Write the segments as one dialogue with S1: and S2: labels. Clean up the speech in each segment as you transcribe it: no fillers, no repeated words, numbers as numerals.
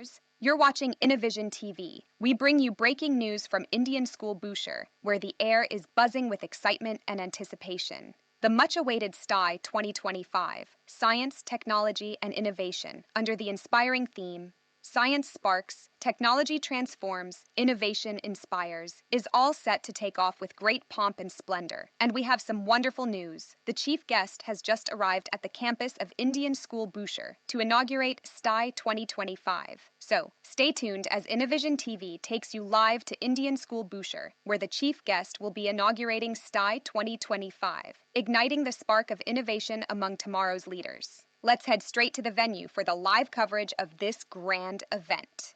S1: listeners. You're watching Innovision TV. We bring you breaking news from Indian school Bousher, where the air is buzzing with excitement and anticipation. The much-awaited Stai 2025, Science, Technology, and Innovation, under the inspiring theme, Science Sparks, Technology Transforms, Innovation Inspires, is all set to take off with great pomp and splendor. And we have some wonderful news. The chief guest has just arrived at the campus of Indian School Bousher to inaugurate Stai 2025. So, stay tuned as Innovision TV takes you live to Indian School Bousher, where the chief guest will be inaugurating Stai 2025, igniting the spark of innovation among tomorrow's leaders. Let's head straight to the venue for the live coverage of this grand event.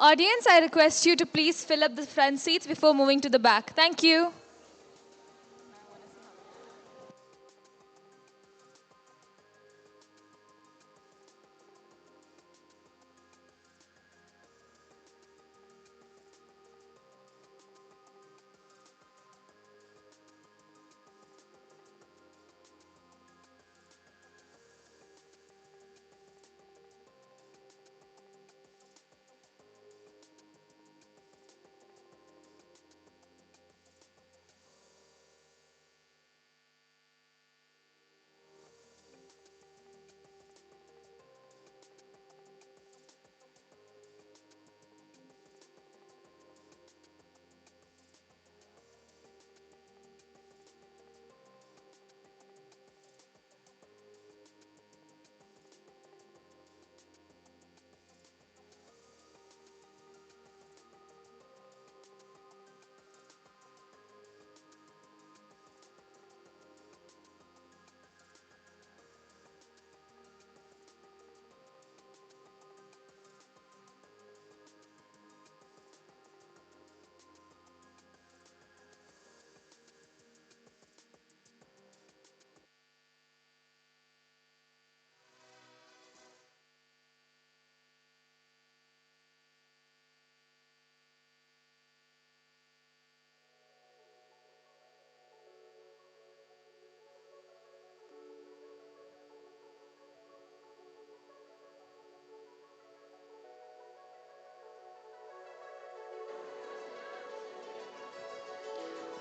S2: Audience, I request you to please fill up the front seats before moving to the back. Thank you.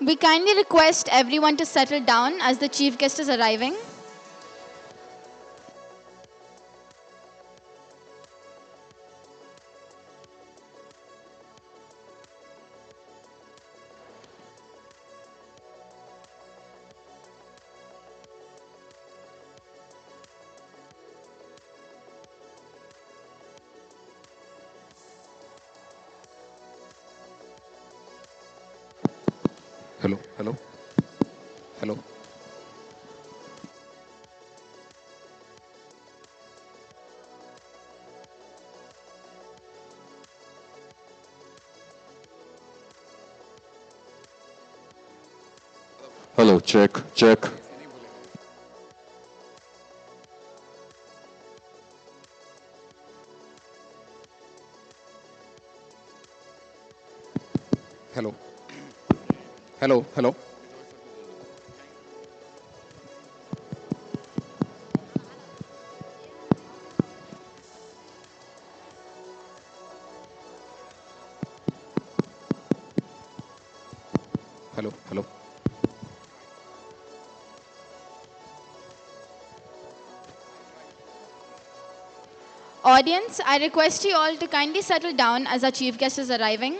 S2: We kindly request everyone to settle down as the chief guest is arriving.
S3: Hello, hello, hello. Hello, check, check. Hello, hello, hello. Hello, hello.
S2: Audience, I request you all to kindly settle down as our chief guest is arriving.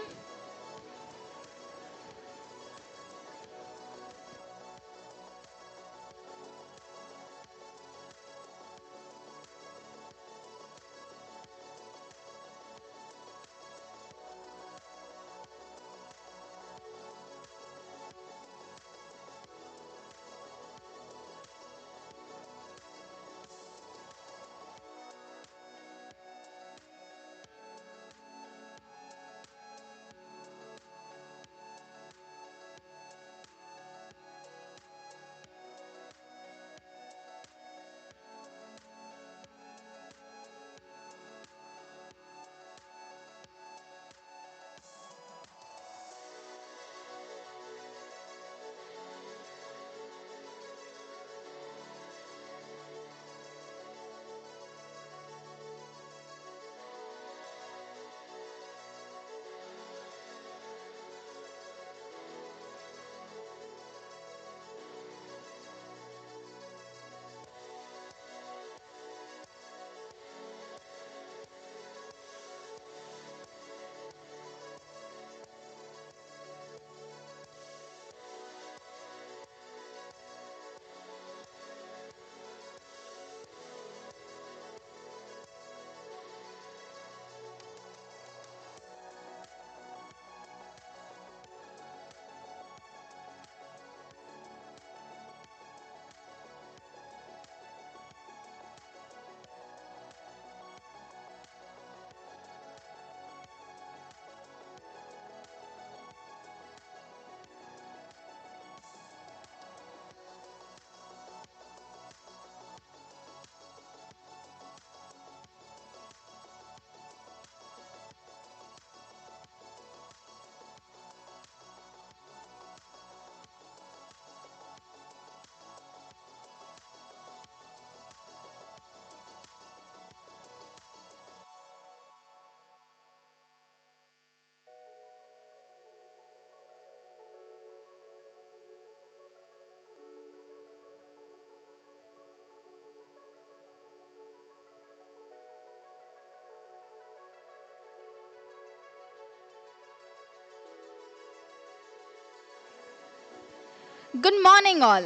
S2: Good morning, all.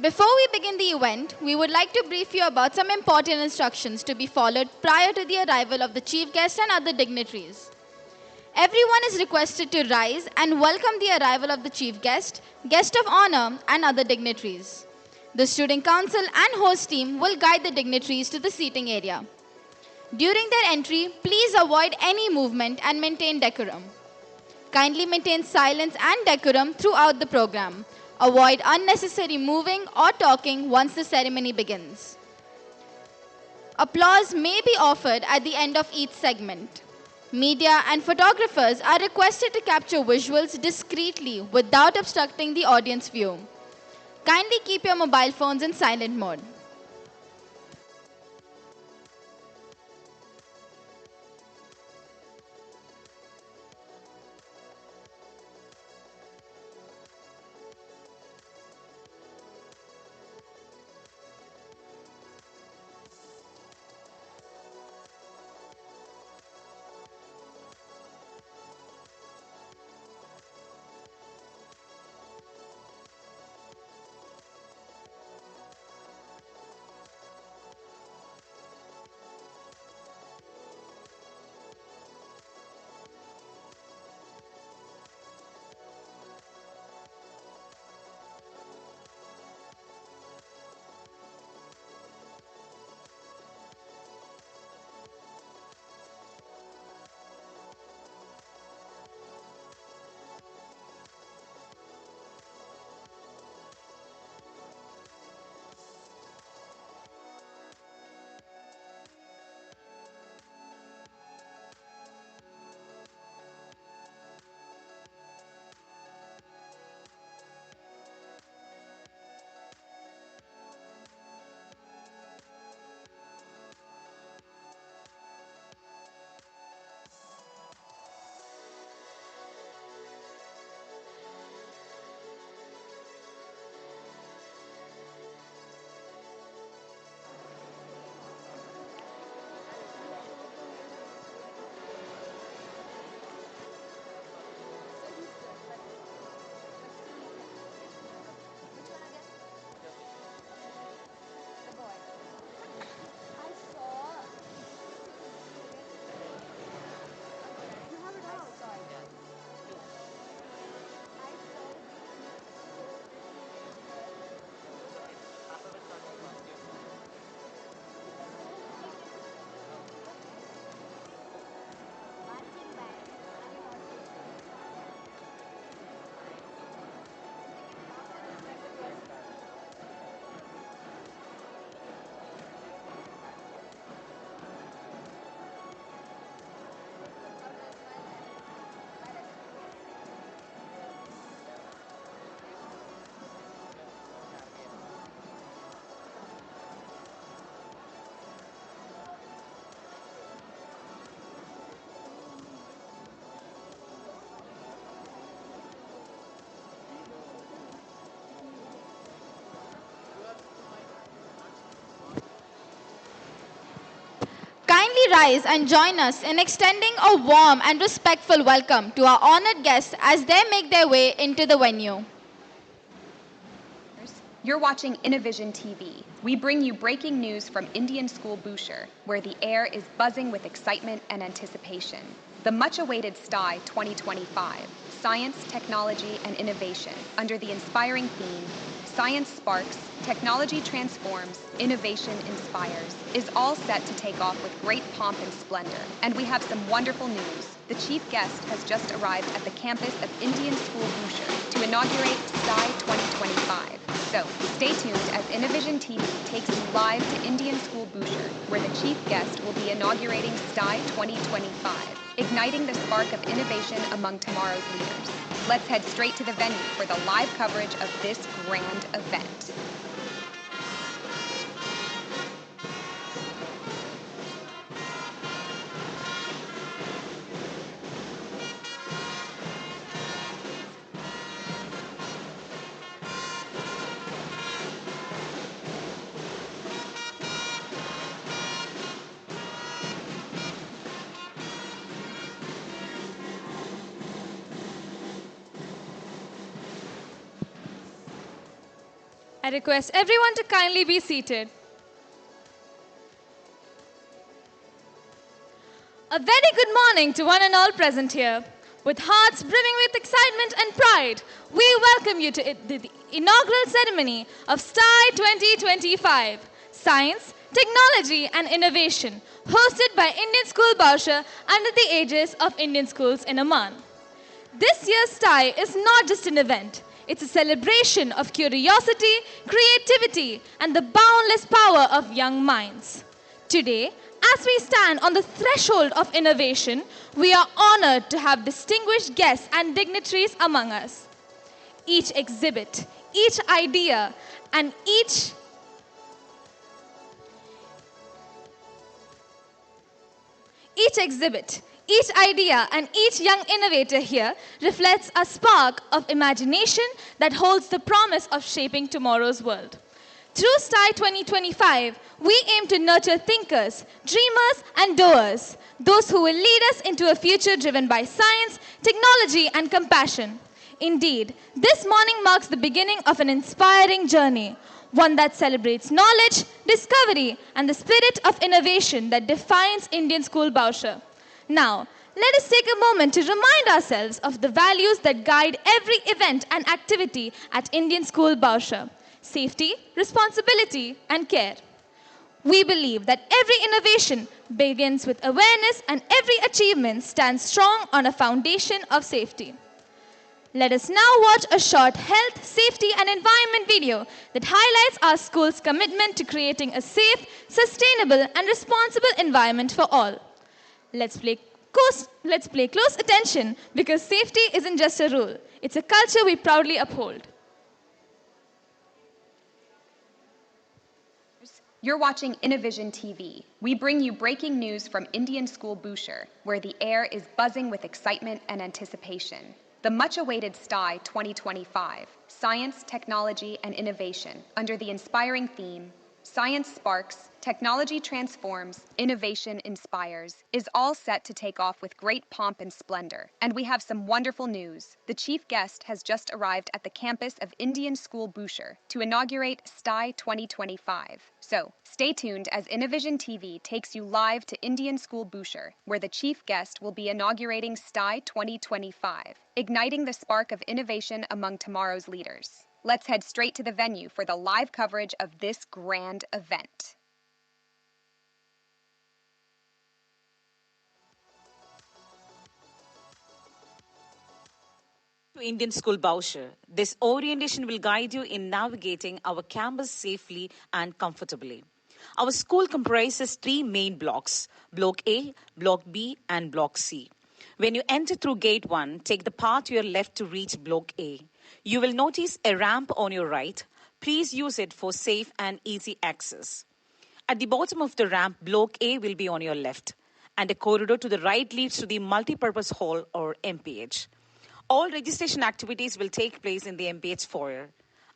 S2: Before we begin the event, we would like to brief you about some important instructions to be followed prior to the arrival of the chief guest and other dignitaries. Everyone is requested to rise and welcome the arrival of the chief guest, guest of honor, and other dignitaries. The student council and host team will guide the dignitaries to the seating area. During their entry, please avoid any movement and maintain decorum. Kindly maintain silence and decorum throughout the program. Avoid unnecessary moving or talking once the ceremony begins. Applause may be offered at the end of each segment. Media and photographers are requested to capture visuals discreetly without obstructing the audience view. Kindly keep your mobile phones in silent mode. kindly rise and join us in extending a warm and respectful welcome to our honored guests as they make their way into the venue.
S1: You're watching Innovision TV. We bring you breaking news from Indian school Bousher, where the air is buzzing with excitement and anticipation. The much-awaited Stai 2025, Science, Technology, and Innovation, under the inspiring theme, Science Sparks, Technology Transforms, Innovation Inspires, is all set to take off with great pomp and splendor. And we have some wonderful news. The chief guest has just arrived at the campus of Indian School Bousher to inaugurate Stai 2025. So, stay tuned as Innovision TV takes you live to Indian School Bousher, where the chief guest will be inaugurating Stai 2025, igniting the spark of innovation among tomorrow's leaders. Let's head straight to the venue for the live coverage of this grand event.
S4: I request everyone to kindly be seated. A very good morning to one and all present here. With hearts brimming with excitement and pride, we welcome you to the inaugural ceremony of Stai 2025, Science, Technology and Innovation, hosted by Indian School Bousher under the aegis of Indian Schools in Oman. This year's Stai is not just an event. It's a celebration of curiosity, creativity, and the boundless power of young minds. Today, as we stand on the threshold of innovation, we are honored to have distinguished guests and dignitaries among us. Each exhibit, each idea, and each idea and each young innovator here reflects a spark of imagination that holds the promise of shaping tomorrow's world. Through Stai 2025, we aim to nurture thinkers, dreamers, and doers, those who will lead us into a future driven by science, technology, and compassion. Indeed, this morning marks the beginning of an inspiring journey, one that celebrates knowledge, discovery, and the spirit of innovation that defines Indian School Bousher. Now, let us take a moment to remind ourselves of the values that guide every event and activity at Indian School Bousher: safety, responsibility, and care. We believe that every innovation begins with awareness and every achievement stands strong on a foundation of safety. Let us now watch a short health, safety, and environment video that highlights our school's commitment to creating a safe, sustainable, and responsible environment for all. Let's pay close attention because safety isn't just a rule. It's a culture we proudly uphold.
S1: You're watching Innovision TV. We bring you breaking news from Indian School Bousher, where the air is buzzing with excitement and anticipation. The much-awaited Stai 2025, Science, Technology, and Innovation, under the inspiring theme, Science Sparks, Technology Transforms, Innovation Inspires, is all set to take off with great pomp and splendor. And we have some wonderful news. The chief guest has just arrived at the campus of Indian School Bousher to inaugurate Stai 2025. So, stay tuned as Innovision TV takes you live to Indian School Bousher, where the chief guest will be inaugurating Stai 2025, igniting the spark of innovation among tomorrow's leaders. Let's head straight to the venue for the live coverage of this grand event.
S5: To Indian School Bousher, this orientation will guide you in navigating our campus safely and comfortably. Our school comprises 3 main blocks: Block A, Block B, and Block C. When you enter through Gate 1, take the path to your left to reach Block A. You will notice a ramp on your right. Please use it for safe and easy access. At the bottom of the ramp, Block A will be on your left, and a corridor to the right leads to the Multipurpose Hall or MPH. All registration activities will take place in the MPH foyer.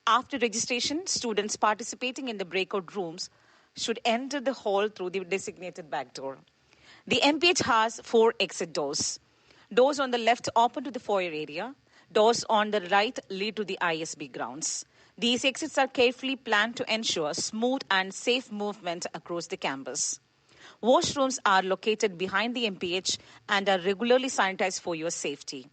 S5: After registration, students participating in the breakout rooms should enter the hall through the designated back door. The MPH has 4 exit doors. Doors on the left open to the foyer area. Doors on the right lead to the ISB grounds. These exits are carefully planned to ensure smooth and safe movement across the campus. Washrooms are located behind the MPH and are regularly sanitized for your safety.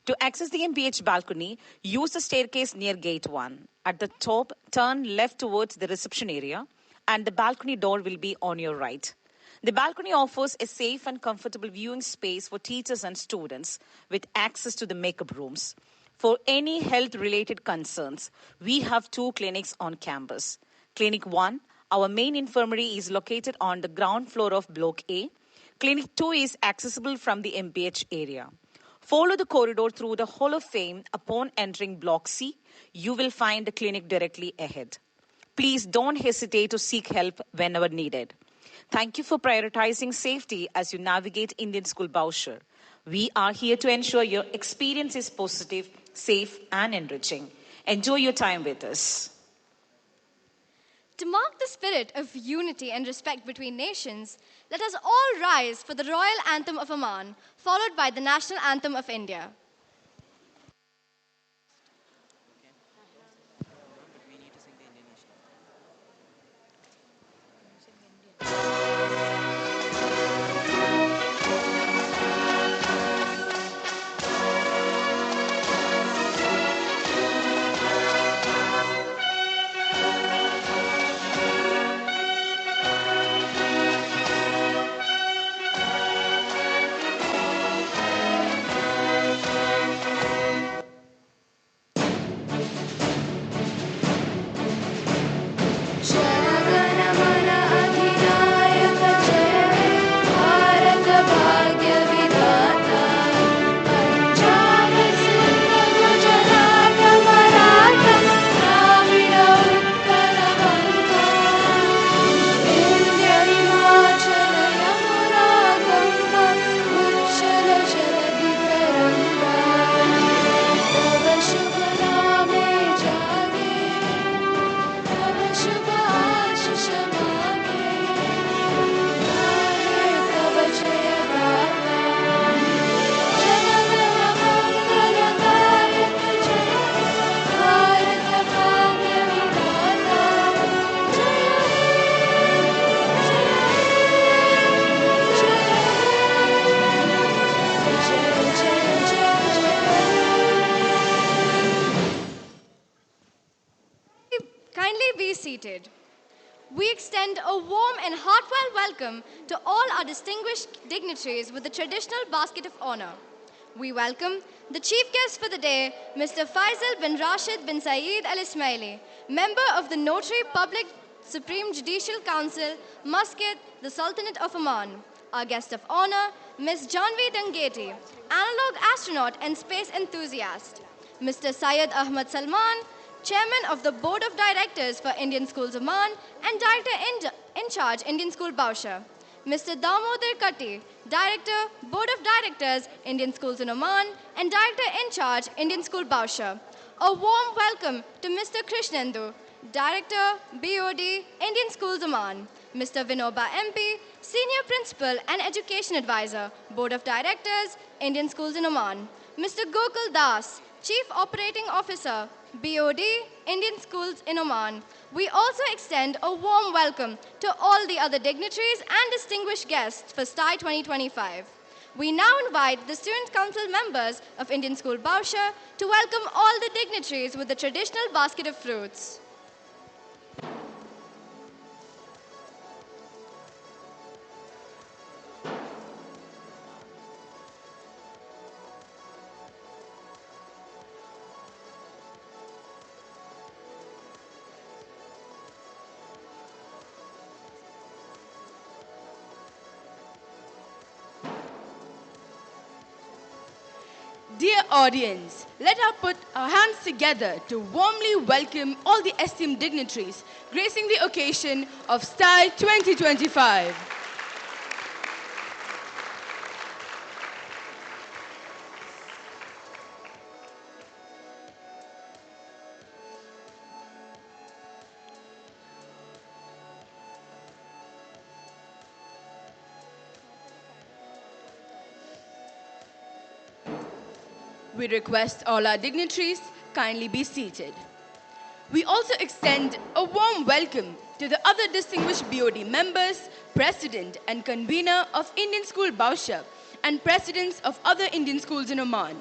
S5: To access the MPH balcony, use the staircase near Gate 1. At the top, turn left towards the reception area, and the balcony door will be on your right. The balcony offers a safe and comfortable viewing space for teachers and students with access to the makeup rooms. For any health-related concerns, we have 2 clinics on campus. Clinic 1, our main infirmary, is located on the ground floor of Block A. Clinic 2 is accessible from the MPH area. Follow the corridor through the Hall of Fame. Upon entering Block C, you will find the clinic directly ahead. Please don't hesitate to seek help whenever needed. Thank you for prioritizing safety as you navigate Indian School Bousher. We are here to ensure your experience is positive, safe, and enriching. Enjoy your time with us.
S6: To mark the spirit of unity and respect between nations, let us all rise for the Royal Anthem of Oman, followed by the National Anthem of India. Seated. We extend a warm and heartfelt welcome to all our distinguished dignitaries with the traditional basket of honor. We welcome the chief guest for the day, Mr. Faisal bin Rashid bin Saeed Al Ismaili, member of the Notary Public Supreme Judicial Council, Muscat, the Sultanate of Oman. Our guest of honor, Ms. Janvi Dangeti, analog astronaut and space enthusiast. Mr. Syed Ahmad Salman, Chairman of the Board of Directors for Indian Schools Oman and Director in charge Indian School Bousher. Mr. Damodar Katti, Director, Board of Directors, Indian Schools in Oman and Director in charge Indian School Bousher. A warm welcome to Mr. Krishnendu, Director, BOD, Indian Schools Oman. Mr. Vinoba MP, Senior Principal and Education Advisor, Board of Directors, Indian Schools in Oman. Mr. Gokul Das, Chief Operating Officer, BOD, Indian Schools in Oman. We also extend a warm welcome to all the other dignitaries and distinguished guests for Stai 2025. We now invite the Student Council members of Indian School Bousher to welcome all the dignitaries with the traditional basket of fruits.
S7: Dear audience, let us put our hands together to warmly welcome all the esteemed dignitaries gracing the occasion of Stai 2025. We request all our dignitaries kindly be seated. We also extend a warm welcome to the other distinguished BOD members, President and Convener of Indian School Bousher, and Presidents of other Indian schools in Oman,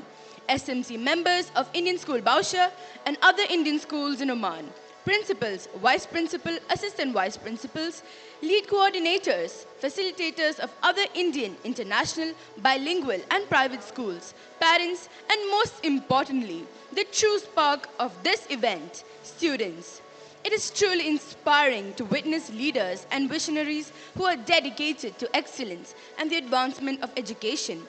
S7: SMC members of Indian School Bousher and other Indian schools in Oman, Principals, Vice Principal, Assistant Vice Principals, Lead Coordinators, Facilitators of other Indian, international, bilingual and private schools, parents, and most importantly, the true spark of this event, students. It is truly inspiring to witness leaders and visionaries who are dedicated to excellence and the advancement of education.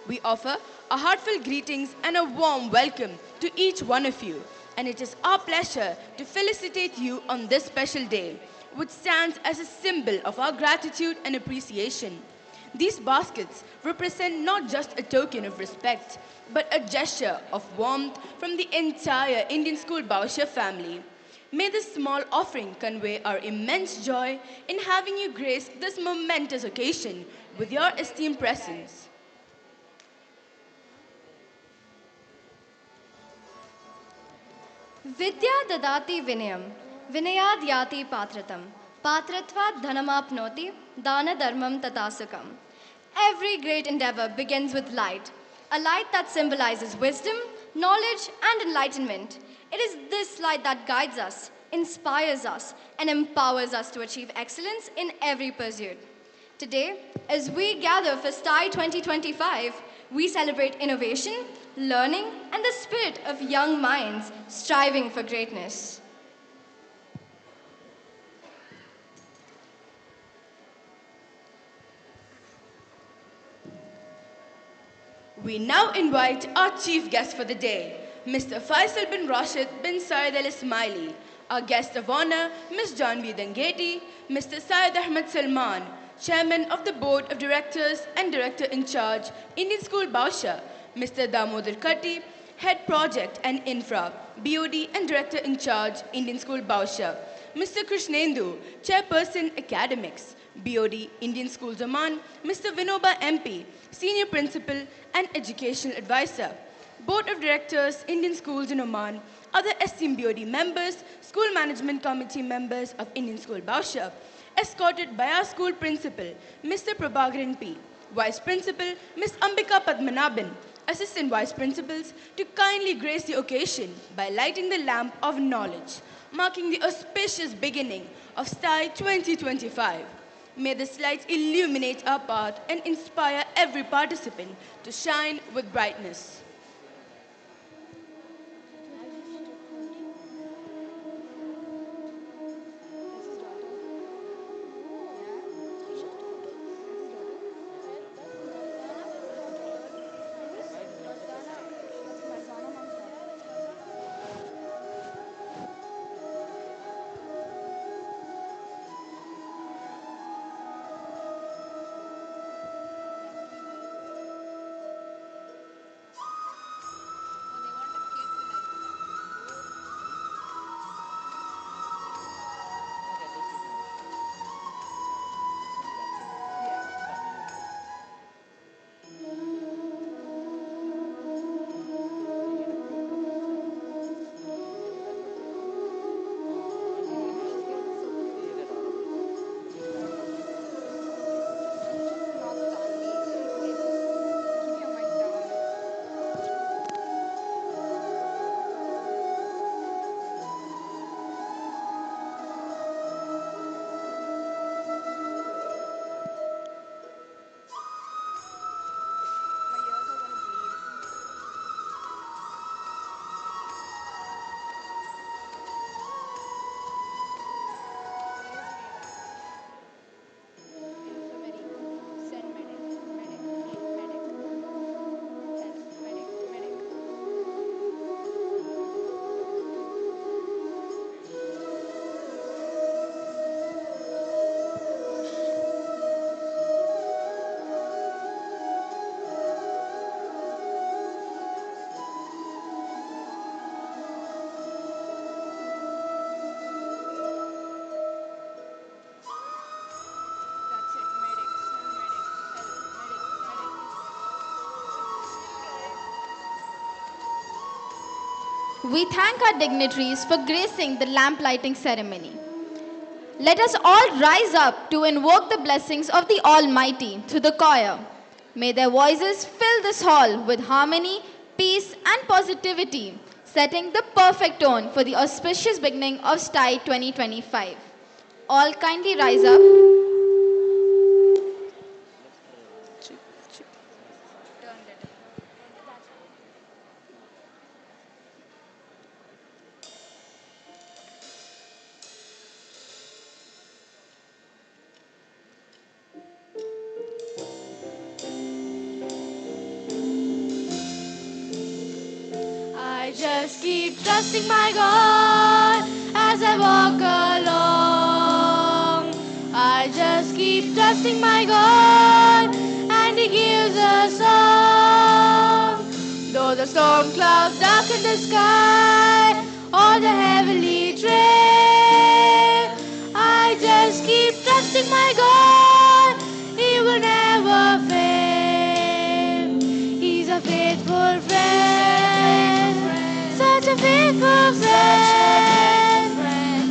S7: We offer our heartfelt greetings and a warm welcome to each one of you. And it is our pleasure to felicitate you on this special day, which stands as a symbol of our gratitude and appreciation. These baskets represent not just a token of respect, but a gesture of warmth from the entire Indian School Bousher family. May this small offering convey our immense joy in having you grace this momentous occasion with your esteemed presence.
S6: Vidya dadati vinayam, vinayad yati patratam, patratva dhanamapnoti, dana dharmam tatasukam. Every great endeavor begins with light, a light that symbolizes wisdom, knowledge, and enlightenment. It is this light that guides us, inspires us, and empowers us to achieve excellence in every pursuit. Today, as we gather for Stai 2025, we celebrate innovation, learning, and the spirit of young minds striving for greatness.
S7: We now invite our chief guest for the day, Mr. Faisal bin Rashid bin Syed Al Ismaili, our guest of honor, Ms. Janvi Dangeti, Mr. Syed Ahmed Salman, Chairman of the Board of Directors and Director in Charge, Indian School Bousher, Mr. Damodar Katti, Head Project and Infra, BOD and Director in Charge, Indian School Bousher, Mr. Krishnendu, Chairperson Academics, BOD, Indian Schools Oman, Mr. Vinoba MP, Senior Principal and Educational Advisor, Board of Directors, Indian Schools in Oman, other esteemed BOD members, School Management Committee members of Indian School Bousher, escorted by our school principal, Mr. Prabhakaran P., Vice Principal, Ms. Ambika Padmanabhan, Assistant Vice Principals, to kindly grace the occasion by lighting the lamp of knowledge, marking the auspicious beginning of Stai 2025. May this light illuminate our path and inspire every participant to shine with brightness.
S2: We thank our dignitaries for gracing the lamp lighting ceremony. Let us all rise up to invoke the blessings of the Almighty through the choir. May their voices fill this hall with harmony, peace, and positivity, setting the perfect tone for the auspicious beginning of Stai 2025. All kindly rise up.
S6: I just keep trusting my God as I walk along. I just keep trusting my God and He gives a song. Though the storm clouds darken the sky or the heavenly train, I just keep trusting my God. He will never fail. He's a faithful friend, such a faithful friend.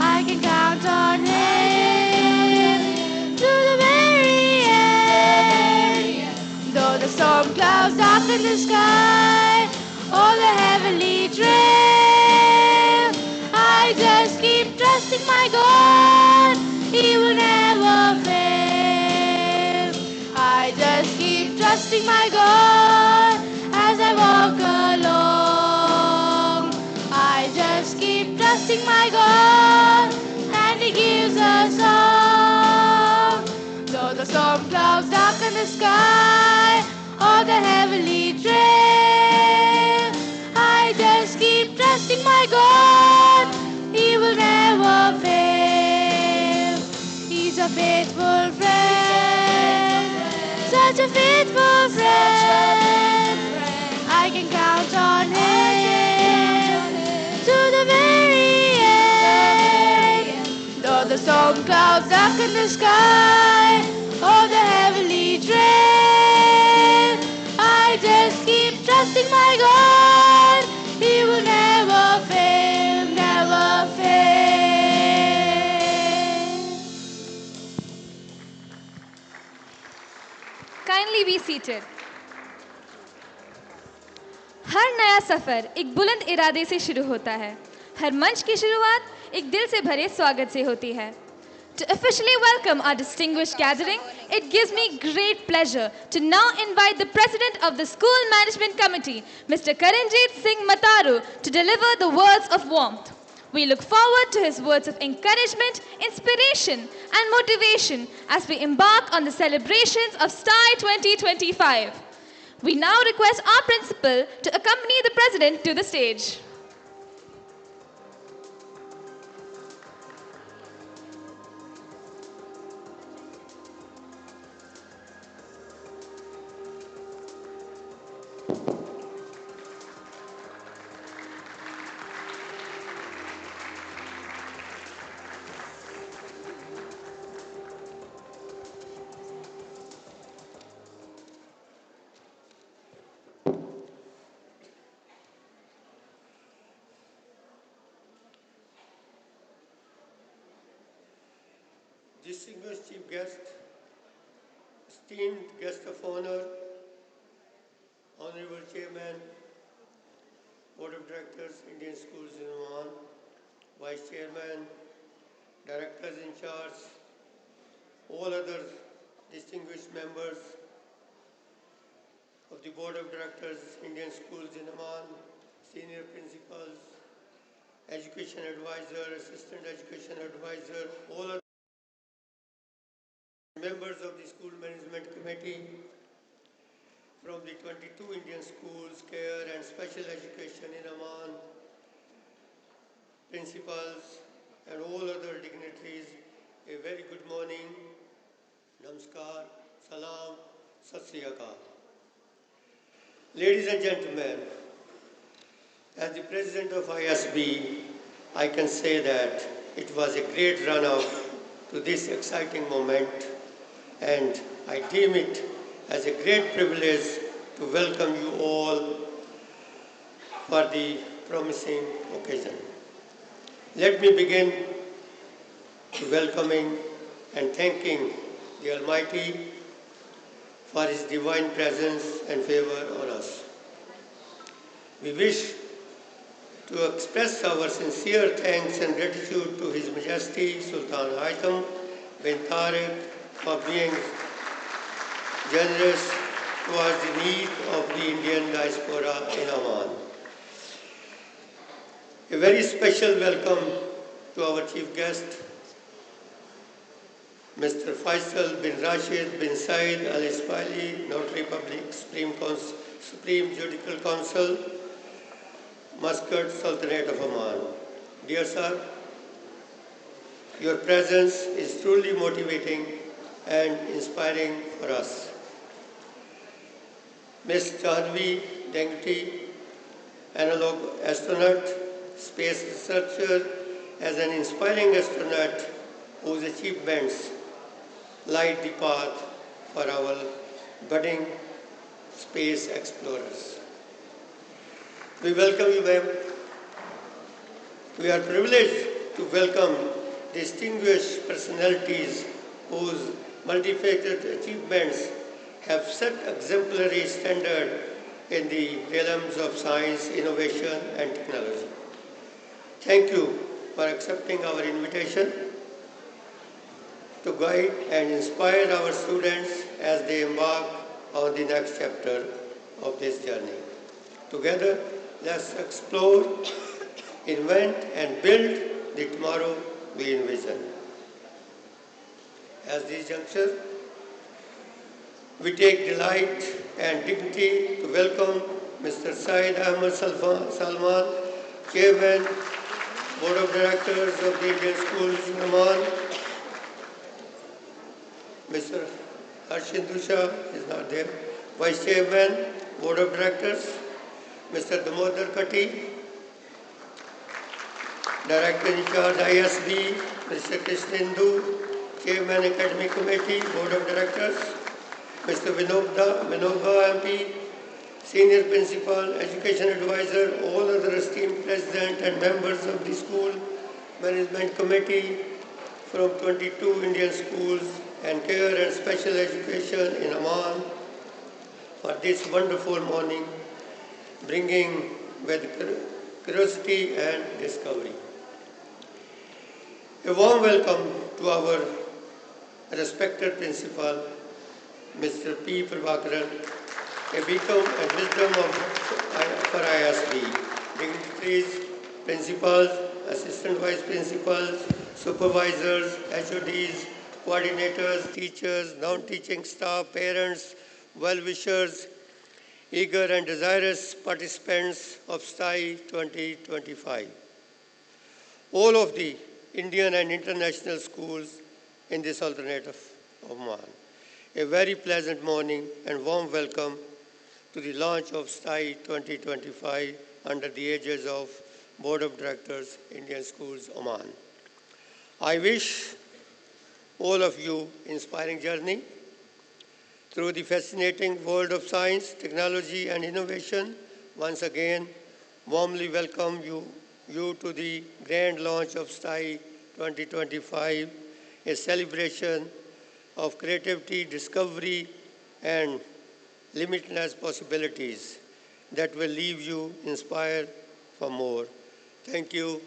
S6: I can count on Him to the very end. Though the storm clouds darken the sky or the heavenly trail, I just keep trusting my God. He will never fail. I just keep trusting my God as I walk along. I just keep trusting my God and He gives a song. Though the storm clouds darken the sky or the heavenly trail, I just keep trusting my God. He will never fail. He's a faithful friend, such a faithful friend. I can count on Him to the very end. Though the storm clouds darken the sky or the heavenly trail, I just keep trusting my God. He will never fail, never fail.
S4: Kindly be seated. हर नया सफर एक बुलंद इरादे से शुरू होता है. हर मंच की शुरुआत एक दिल से भरे स्वागत से होती है. To officially welcome our distinguished gathering, it gives me great pleasure to now invite the President of the School Management Committee, Mr. Karanjit Singh Mataru, to deliver the words of warmth. We look forward to his words of encouragement, inspiration, and motivation as we embark on the celebrations of Stai 2025. We now request our principal to accompany the President to the stage.
S8: Distinguished chief guest, esteemed guest of honor, honorable chairman, board of directors, Indian schools in Oman, vice chairman, directors in charge, all other distinguished members of the board of directors, Indian schools in Oman, senior principals, education advisor, assistant education advisor, all other members of the School Management Committee from the 22 Indian schools, care and special education in Oman, principals and all other dignitaries, a very good morning, namaskar, salam, sat sri akal. Ladies and gentlemen, as the president of ISB, I can say that it was a great run-up to this exciting moment, and I deem it as a great privilege to welcome you all for the promising occasion. Let me begin by welcoming and thanking the Almighty for His divine presence and favor on us. We wish to express our sincere thanks and gratitude to His Majesty Sultan Haitham bin Tariq for being generous towards the need of the Indian diaspora in Oman. A very special welcome to our chief guest, Mr. Faisal bin Rashid bin Said Al Ismaili, Notary Public, Supreme Judicial Council, Muscat, Sultanate of Oman. Dear sir, your presence is truly motivating and inspiring for us. Ms. Chadvi Dignitary, analog astronaut, space researcher, as an inspiring astronaut whose achievements light the path for our budding space explorers. We welcome you, ma'am. We are privileged to welcome distinguished personalities whose multifaceted achievements have set exemplary standard in the realms of science, innovation, and technology. Thank you for accepting our invitation to guide and inspire our students as they embark on the next chapter of this journey. Together, let's explore, invent, and build the tomorrow we envision. At this juncture, we take delight and dignity to welcome Mr. Syed Ahmed Salman, Chairman, Board of Directors of the Indian Schools in Oman. Mr. Harshindusha is not there. Vice Chairman, Board of Directors. Mr. Damodar Kati, Director in charge ISB, Mr. Krishnendu, Chairman Academic Committee, Board of Directors, Mr. Vinoba MP, Senior Principal, Education Advisor, all other esteemed President and members of the School Management Committee from 22 Indian schools and care and special education in Oman for this wonderful morning, bringing with curiosity and discovery. A warm welcome to our respected principal, Mr. P. Prabhakaran, a beacon and wisdom for ISB, dignitaries, principals, assistant vice principals, supervisors, HODs, coordinators, teachers, non-teaching staff, parents, well-wishers, eager and desirous participants of Stai 2025. All of the Indian and international schools in the Sultanate of Oman. A very pleasant morning and warm welcome to the launch of Stai 2025 under the aegis of Board of Directors, Indian Schools, Oman. I wish all of you inspiring journey through the fascinating world of science, technology, and innovation. Once again, warmly welcome you to the grand launch of Stai 2025, a celebration of creativity, discovery, and limitless possibilities that will leave you inspired for more. Thank you.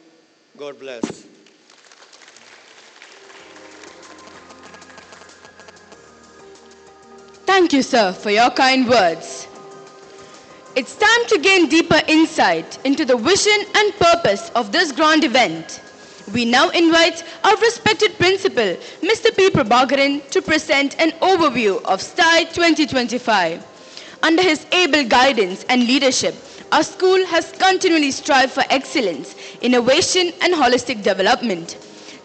S8: God bless.
S7: Thank you, sir, for your kind words. It's time to gain deeper insight into the vision and purpose of this grand event. We now invite our respected principal, Mr. P. Prabhakaran, to present an overview of Stai 2025. Under his able guidance and leadership, our school has continually strived for excellence, innovation, and holistic development.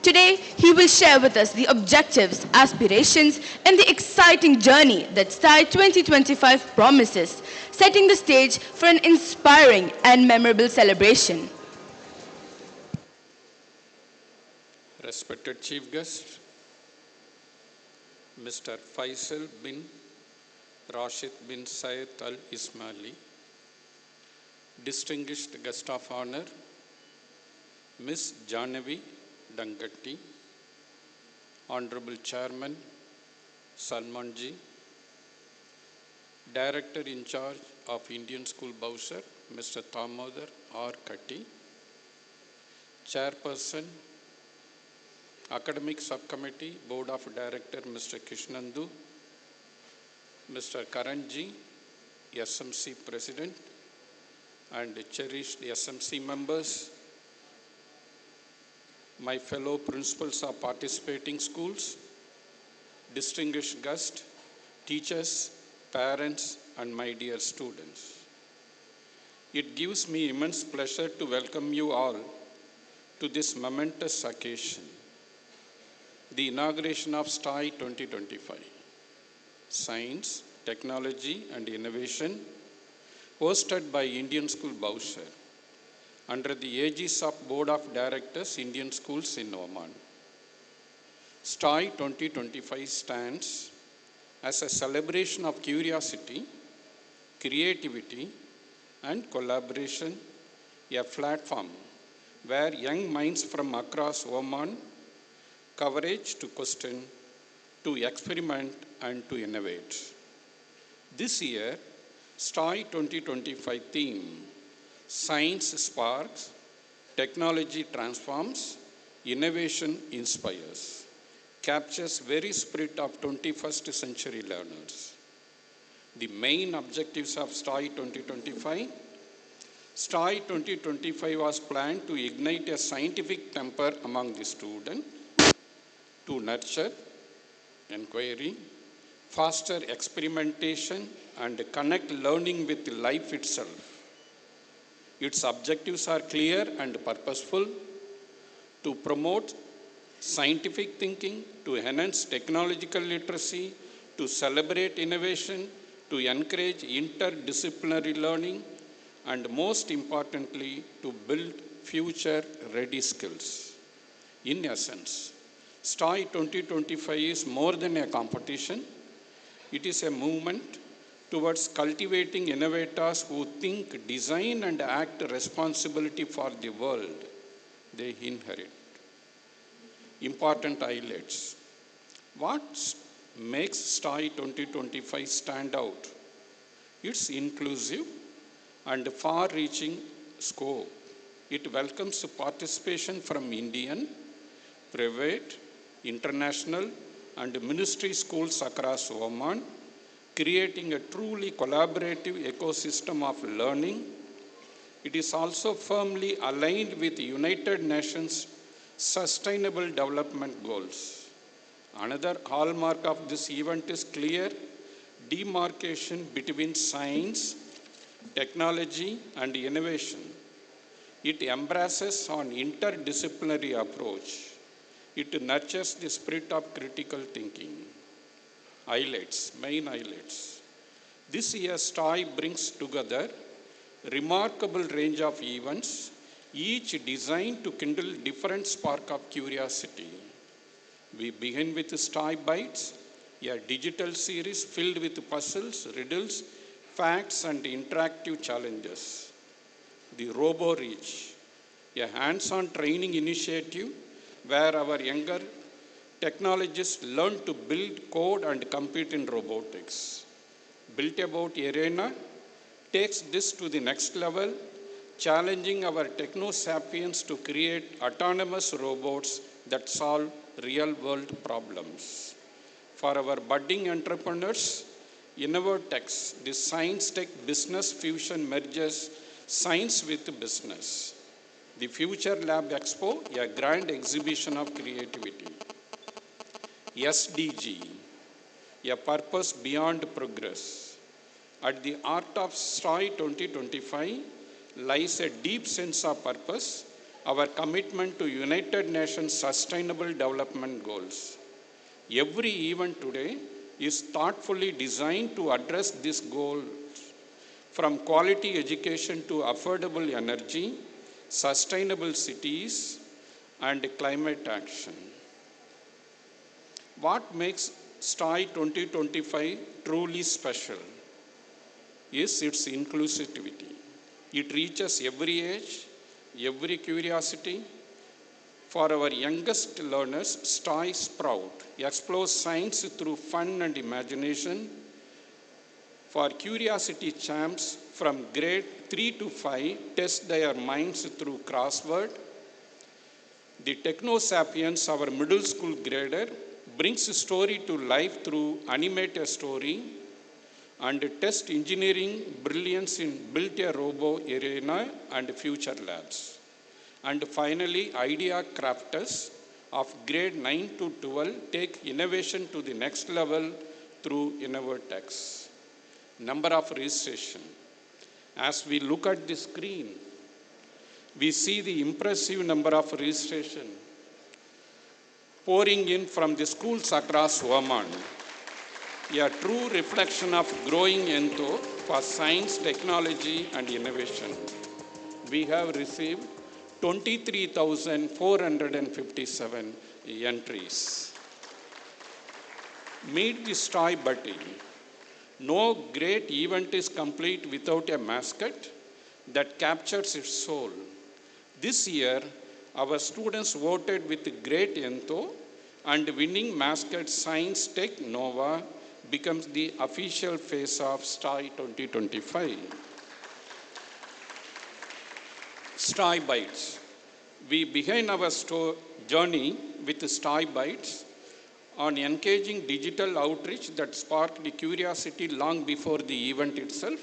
S7: Today, he will share with us the objectives, aspirations, and the exciting journey that Stai 2025 promises, setting the stage for an inspiring and memorable celebration.
S9: Respected Chief Guest, Mr. Faisal bin Rashid bin Said Al Ismaili, distinguished guest of honor, Ms. Janavi Dangatti, Honorable Chairman Salmanji, Director in charge of Indian School Bousher, Mr. Thamodar R. Katti, Chairperson, Academic Subcommittee, Board of Director, Mr. Kishnandu, Mr. Karanji, SMC President, and cherished SMC members, my fellow principals of participating schools, distinguished guests, teachers, parents, and my dear students. It gives me immense pleasure to welcome you all to this momentous occasion, the inauguration of Stai 2025, Science, Technology, and Innovation, hosted by Indian School Bousher, under the aegis of Board of Directors, Indian Schools in Oman. Stai 2025 stands as a celebration of curiosity, creativity, and collaboration, a platform where young minds from across Oman courage to question, to experiment, and to innovate. This year, Stai 2025 theme, Science Sparks, Technology Transforms, Innovation Inspires, captures very spirit of 21st century learners. The main objectives of Stai 2025. Stai 2025 was planned to ignite a scientific temper among the students, to nurture inquiry, foster experimentation, and connect learning with life itself. Its objectives are clear and purposeful: to promote scientific thinking, to enhance technological literacy, to celebrate innovation, to encourage interdisciplinary learning, and most importantly, to build future-ready skills. In essence, Stai 2025 is more than a competition. It is a movement towards cultivating innovators who think, design, and act responsibility for the world they inherit. Important highlights. What makes Stai 2025 stand out? It's inclusive and far-reaching scope. It welcomes participation from Indian, private, international, and ministry schools across Oman, creating a truly collaborative ecosystem of learning. It is also firmly aligned with United Nations Sustainable Development Goals. Another hallmark of this event is clear demarcation between science, technology, and innovation. It embraces an interdisciplinary approach. It nurtures the spirit of critical thinking. Highlights, main highlights. This year's Stai brings together a remarkable range of events, each designed to kindle different spark of curiosity. We begin with Stai Bites, a digital series filled with puzzles, riddles, facts, and interactive challenges. The Robo Reach, a hands-on training initiative where our younger technologists learn to build, code, and compete in robotics. Built About Arena takes this to the next level, challenging our techno-sapiens to create autonomous robots that solve real-world problems. For our budding entrepreneurs, Innovatex, the science-tech business fusion merges science with business. The Future Lab Expo, a grand exhibition of creativity. SDG, a purpose beyond progress. At the heart of Stai 2025 lies a deep sense of purpose, our commitment to United Nations Sustainable Development Goals. Every event today is thoughtfully designed to address this goal, from quality education to affordable energy, sustainable cities, and climate action. What makes Stai 2025 truly special is its inclusivity. It reaches every age, every curiosity. For our youngest learners, Stai Sprout explores science through fun and imagination. For curiosity champs from grade 3 to 5, test their minds through crossword. The Techno Sapiens, our middle school grader, brings story to life through animated story and test engineering brilliance in built a robo arena and future labs. And finally, idea crafters of grade 9 to 12 take innovation to the next level through Innovatex. Number of registration. As we look at the screen, we see the impressive number of registration pouring in from the schools across Oman. A true reflection of growing enthusiasm for science, technology, and innovation. We have received 23,457 entries. Meet the Stai Buddy. No great event is complete without a mascot that captures its soul. This year, our students voted with great enthusiasm, and winning mascot Science Tech Nova becomes the official face of Stai 2025. Stai Bites. We began our journey with Stai Bites on engaging digital outreach that sparked curiosity long before the event itself.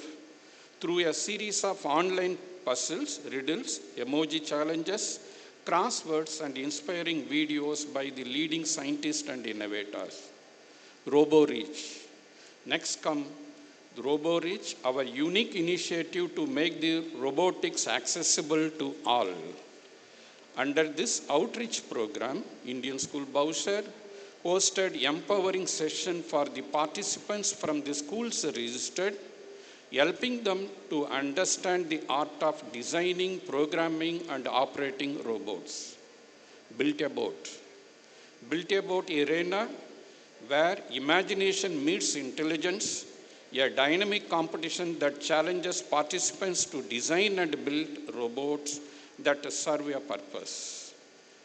S9: Through a series of online puzzles, riddles, emoji challenges, crosswords, and inspiring videos by the leading scientists and innovators. RoboReach. Next come the RoboReach, our unique initiative to make the robotics accessible to all. Under this outreach program, Indian School Bousher hosted empowering session for the participants from the schools registered, helping them to understand the art of designing, programming, and operating robots. Built a boat. Built a boat arena where imagination meets intelligence, a dynamic competition that challenges participants to design and build robots that serve a purpose.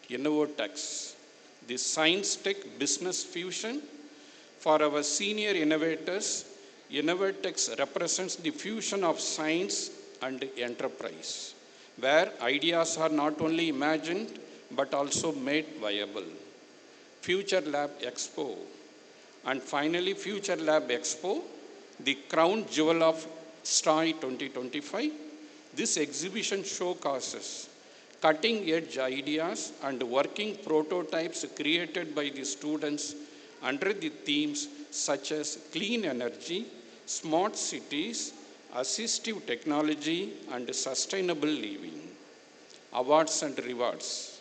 S9: Innovatex, the science tech business fusion. For our senior innovators, Innovatex represents the fusion of science and enterprise, where ideas are not only imagined but also made viable. Future Lab Expo. And finally, Future Lab Expo, the crown jewel of Stai 2025. This exhibition showcases cutting-edge ideas and working prototypes created by the students under the themes such as clean energy, smart cities, assistive technology, and sustainable living. Awards and rewards.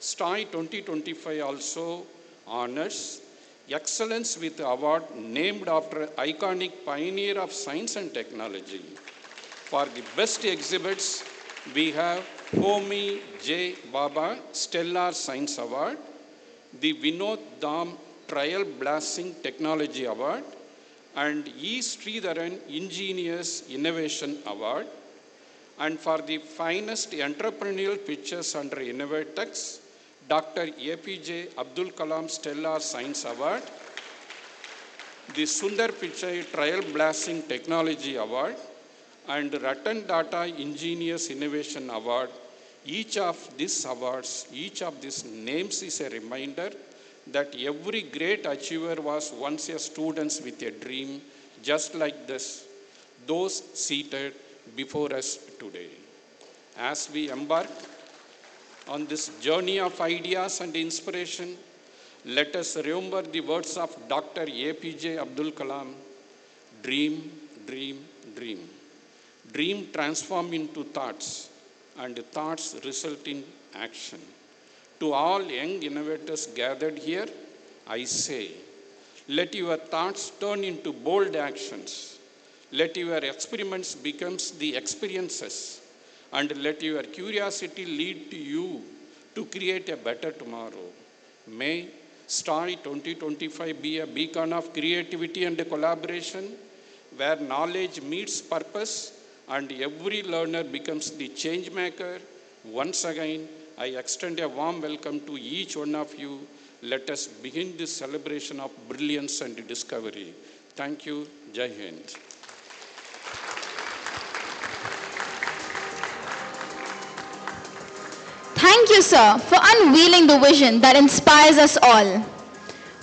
S9: Stai 2025 also honors Excellence with Award named after iconic pioneer of science and technology. For the best exhibits, we have Homi J. Baba Stellar Science Award, the Vinod Dham Trial Blasting Technology Award, and E. Sridharan Ingenious Innovation Award. And for the finest entrepreneurial pictures under Innovatex, Dr. APJ Abdul Kalam Stellar Science Award, the Sundar Pichai Trial Blasting Technology Award, and Ratan Data Ingenious Innovation Award. Each of these awards, each of these names is a reminder that every great achiever was once a student with a dream, just like this, those seated before us today. As we embark on this journey of ideas and inspiration, let us remember the words of Dr. APJ Abdul Kalam. Dream, dream, dream. Dream transform into thoughts, and thoughts result in action. To all young innovators gathered here, I say, let your thoughts turn into bold actions. Let your experiments become the experiences, and let your curiosity lead to you to create a better tomorrow. May Stai 2025 be a beacon of creativity and collaboration, where knowledge meets purpose and every learner becomes the change maker. Once again, I extend a warm welcome to each one of you. Let us begin this celebration of brilliance and discovery. Thank you. Jai Hind.
S2: Thank you, sir, for unveiling the vision that inspires us all.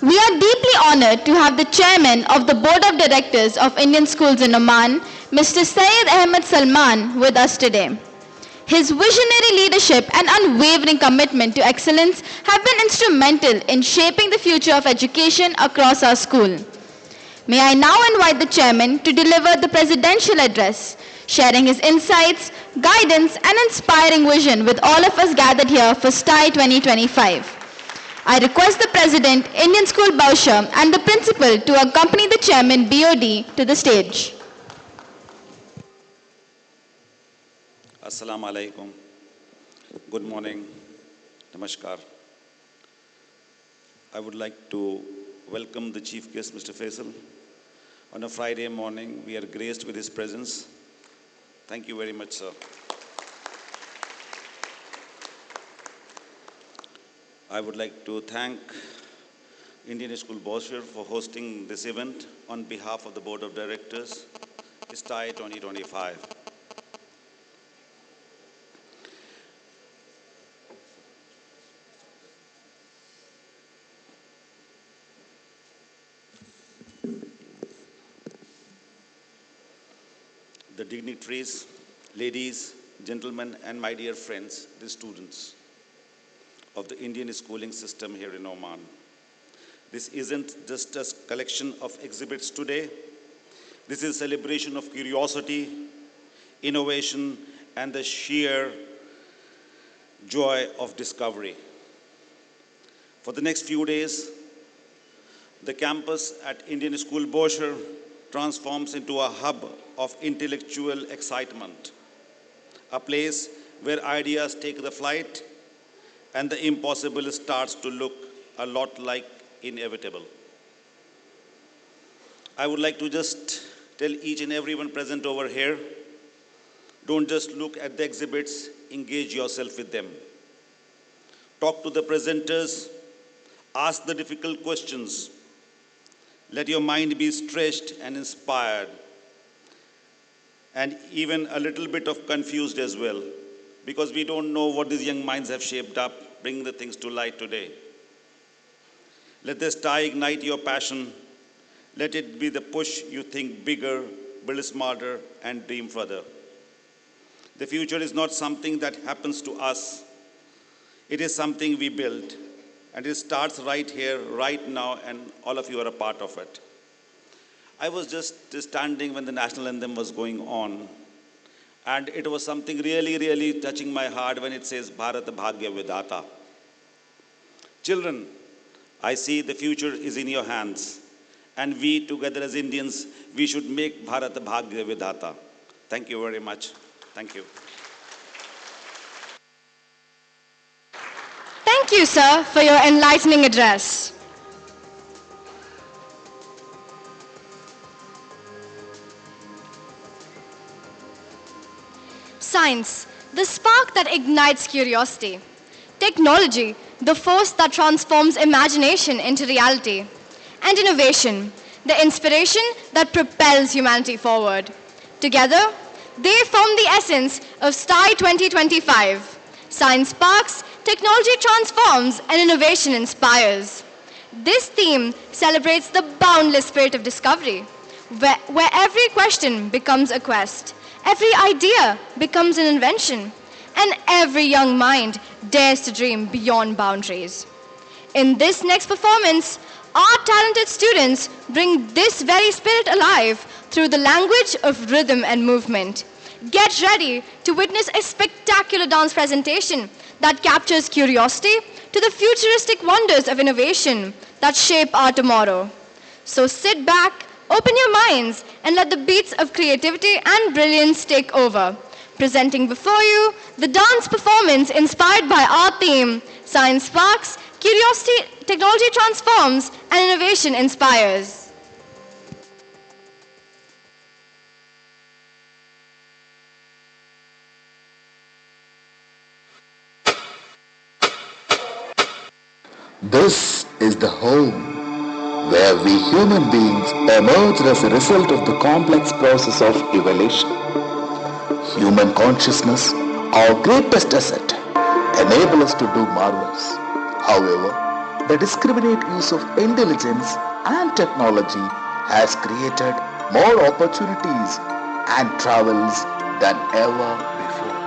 S2: We are deeply honored to have the chairman of the Board of Directors of Indian Schools in Oman, Mr. Syed Ahmed Salman, with us today. His visionary leadership and unwavering commitment to excellence have been instrumental in shaping the future of education across our school. May I now invite the chairman to deliver the presidential address, sharing his insights, guidance, and inspiring vision with all of us gathered here for Stai 2025. I request the President, Indian School Bousher, and the Principal to accompany the Chairman, BOD, to the stage.
S10: Assalamu alaikum. Good morning. Namaskar. I would like to welcome the Chief Guest, Mr. Faisal. On a Friday morning, we are graced with his presence. Thank you very much, sir. I would like to thank Indian School Bousher for hosting this event on behalf of the Board of Directors, Stai 2025. The dignitaries, ladies, gentlemen, and my dear friends, the students of the Indian schooling system here in Oman. This isn't just a collection of exhibits today. This is a celebration of curiosity, innovation, and the sheer joy of discovery. For the next few days, the campus at Indian School Bousher transforms into a hub of intellectual excitement, a place where ideas take the flight and the impossible starts to look a lot like inevitable. I would like to just tell each and everyone present over here, don't just look at the exhibits, engage yourself with them. Talk to the presenters, ask the difficult questions. Let your mind be stretched and inspired, and even a little bit of confused as well, because we don't know what these young minds have shaped up, bringing the things to light today. Let this Stai ignite your passion. Let it be the push you think bigger, build smarter, and dream further. The future is not something that happens to us. It is something we build, and it starts right here, right now, and all of you are a part of it. I was just standing when the national anthem was going on, and it was something really, really touching my heart when it says, Bharat Bhagya Vidata. Children, I see the future is in your hands, and we together as Indians, we should make Bharat Bhagya Vidata. Thank you very much. Thank you.
S6: Thank you, sir, for your enlightening address. Science, the spark that ignites curiosity. Technology, the force that transforms imagination into reality. And innovation, the inspiration that propels humanity forward. Together, they form the essence of Stai 2025. Science sparks, technology transforms, and innovation inspires. This theme celebrates the boundless spirit of discovery, where every question becomes a quest, every idea becomes an invention, and every young mind dares to dream beyond boundaries. In this next performance, our talented students bring this very spirit alive through the language of rhythm and movement. Get ready to witness a spectacular dance presentation that captures curiosity to the futuristic wonders of innovation that shape our tomorrow. So sit back, open your minds, and let the beats of creativity and brilliance take over. Presenting before you, the dance performance inspired by our theme, Science Sparks, Curiosity, Technology Transforms, and Innovation Inspires. 。 . 。 . 。 . 。 . 。 . . . 。 . . . . 。 . . 。 . . . . 。 . . . . . . . 。 . . . . . . . . . . . . 。 . . . . . .
S11: This is the home where we human beings emerged as a result of the complex process of evolution. Human consciousness, our greatest asset, enable us to do marvels. However, the discriminate use of intelligence and technology has created more opportunities and travels than ever before.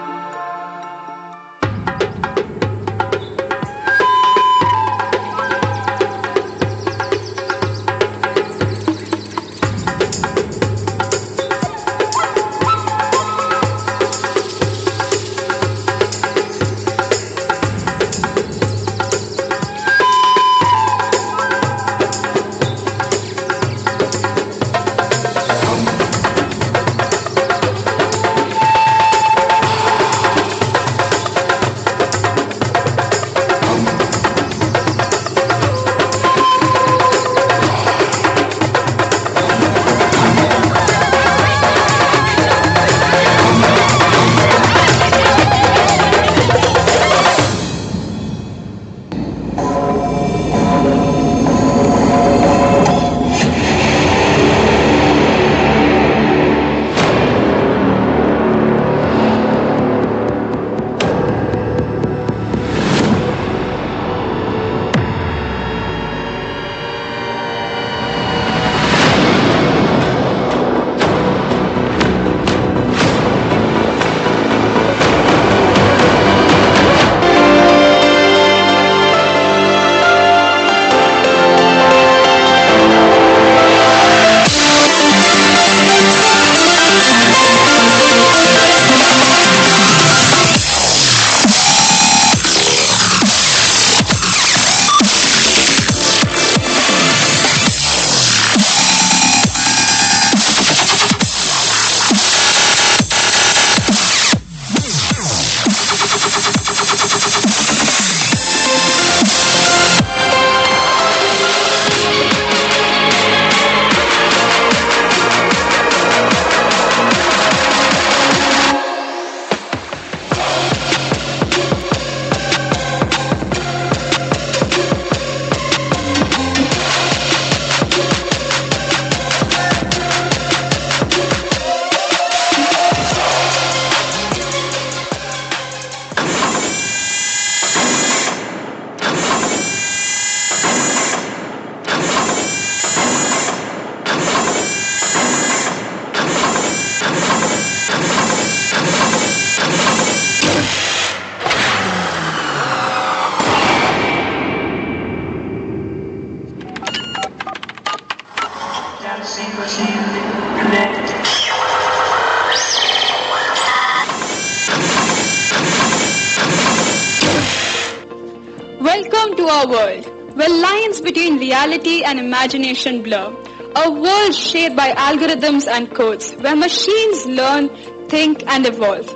S12: Welcome to our world, where lines between reality and imagination blur. A world shaped by algorithms and codes, where machines learn, think, and evolve.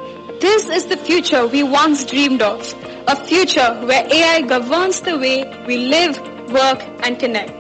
S12: This is the future we once dreamed of, a future where AI governs the way we live, work, and connect.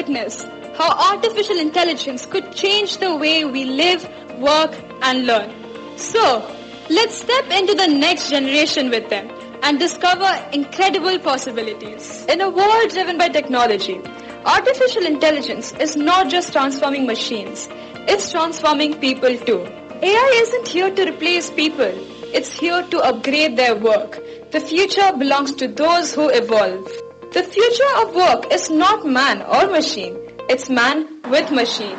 S12: witness how artificial intelligence could change the way we live, work, and learn. So, let's step into the next generation with them and discover incredible possibilities. In a world driven by technology, artificial intelligence is not just transforming machines, it's transforming people too. AI isn't here to replace people, it's here to upgrade their work. The future belongs to those who evolve. The future of work is not man or machine, it's man with machine.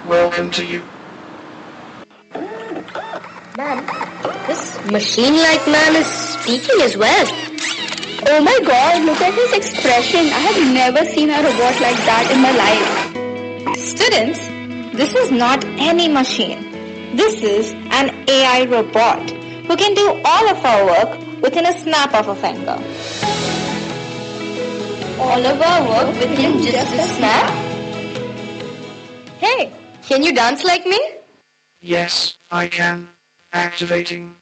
S13: Welcome to you.
S14: Man, this machine-like man is speaking as well.
S12: Oh my god, look at his expression. I have never seen a robot like that in my life.
S15: Students, this is not any machine. This is an AI robot who can do all of our work within a snap of a finger.
S14: All of our work within just a snap? Hey, can you dance like me?
S13: Yes, I can. Activating.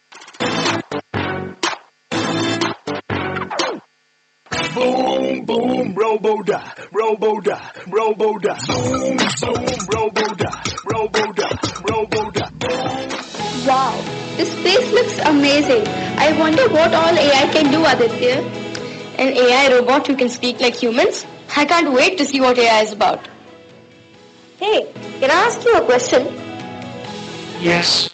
S16: Boom, boom, robo-da, robo-da, robo-da. Boom, boom, robo-da, robo-da, robo-da.
S12: Wow, this space looks amazing. I wonder what all AI can do, Aditya.
S14: An AI robot who can speak like humans? I can't wait to see what AI is about. Hey, can I ask you a question?
S13: Yes.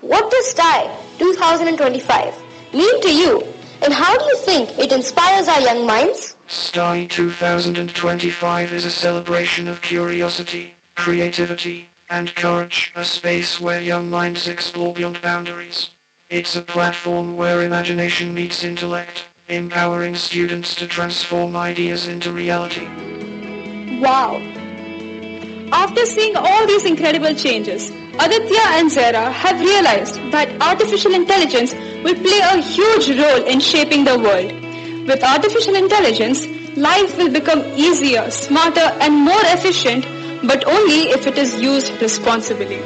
S14: What does Stai 2025 mean to you? And how do you think it inspires our young minds?
S13: Stai 2025 is a celebration of curiosity, creativity, and courage, a space where young minds explore beyond boundaries. It's a platform where imagination meets intellect, empowering students to transform ideas into reality.
S12: Wow. After seeing all these incredible changes, Aditya and Zara have realized that artificial intelligence will play a huge role in shaping the world. With artificial intelligence, life will become easier, smarter, and more efficient, but only if it is used responsibly.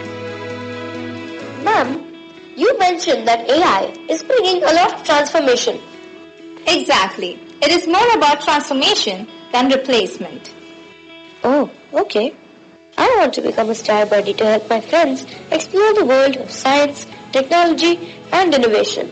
S14: Ma'am, you mentioned that AI is bringing a lot of transformation.
S15: Exactly. It is more about transformation than replacement.
S14: Oh, okay. I want to become a star buddy to help my friends explore the world of science, technology, and innovation.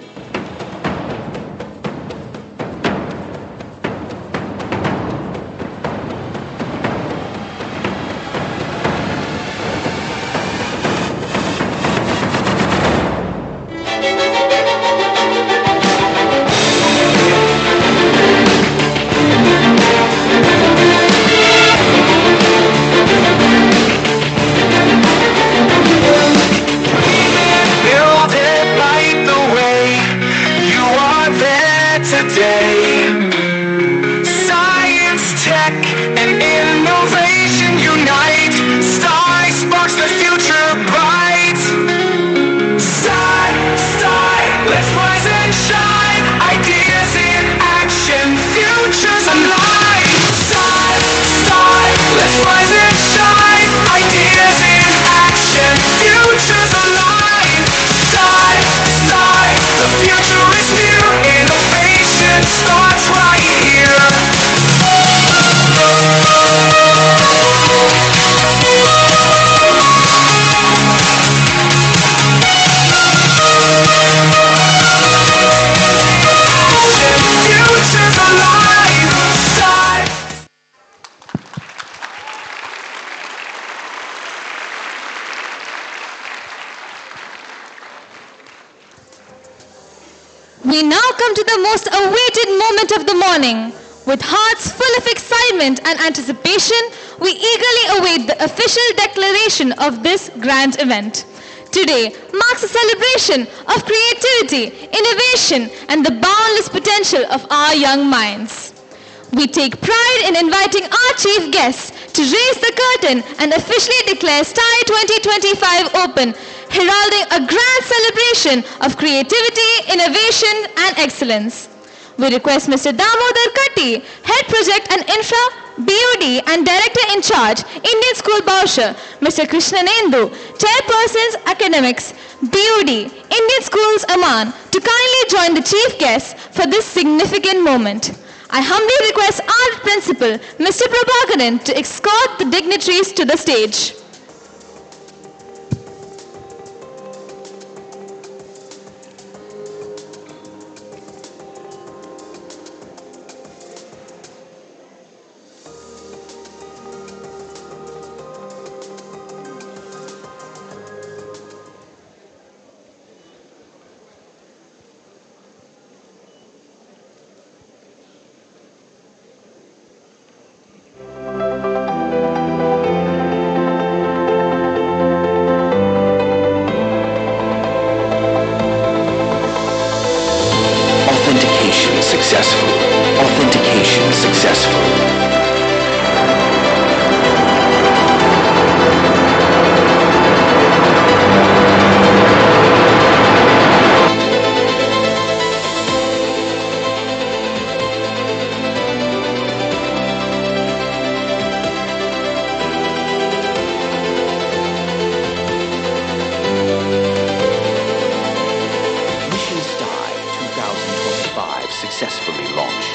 S4: We now come to the most awaited moment of the morning. With hearts full of excitement and anticipation, we eagerly await the official declaration of this grand event. Today marks a celebration of creativity, innovation, and the boundless potential of our young minds. We take pride in inviting our chief guests to raise the curtain and officially declare Stai 2025 open, heralding a grand celebration of creativity, innovation, and excellence. We request Mr. Damodar Katti, Head Project and Infra, BOD and Director in Charge, Indian School Bousher, Mr. Krishnanendu, Chairpersons Academics, BOD, Indian Schools Oman, to kindly join the chief guests for this significant moment. I humbly request our principal, Mr. Prabhakaran, to escort the dignitaries to the stage.
S17: Authentication successful. Authentication successful. Mission Stai 2025 successfully launched.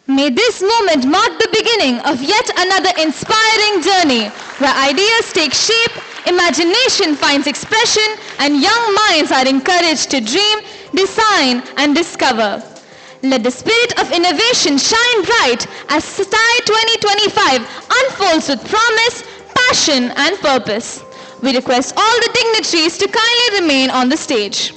S4: May this moment mark the beginning of yet another inspiring journey where ideas take shape, imagination finds expression, and young minds are encouraged to dream, design, and discover. Let the spirit of innovation shine bright as Stai 2025 unfolds with promise, passion, and purpose. We request all the dignitaries to kindly remain on the stage.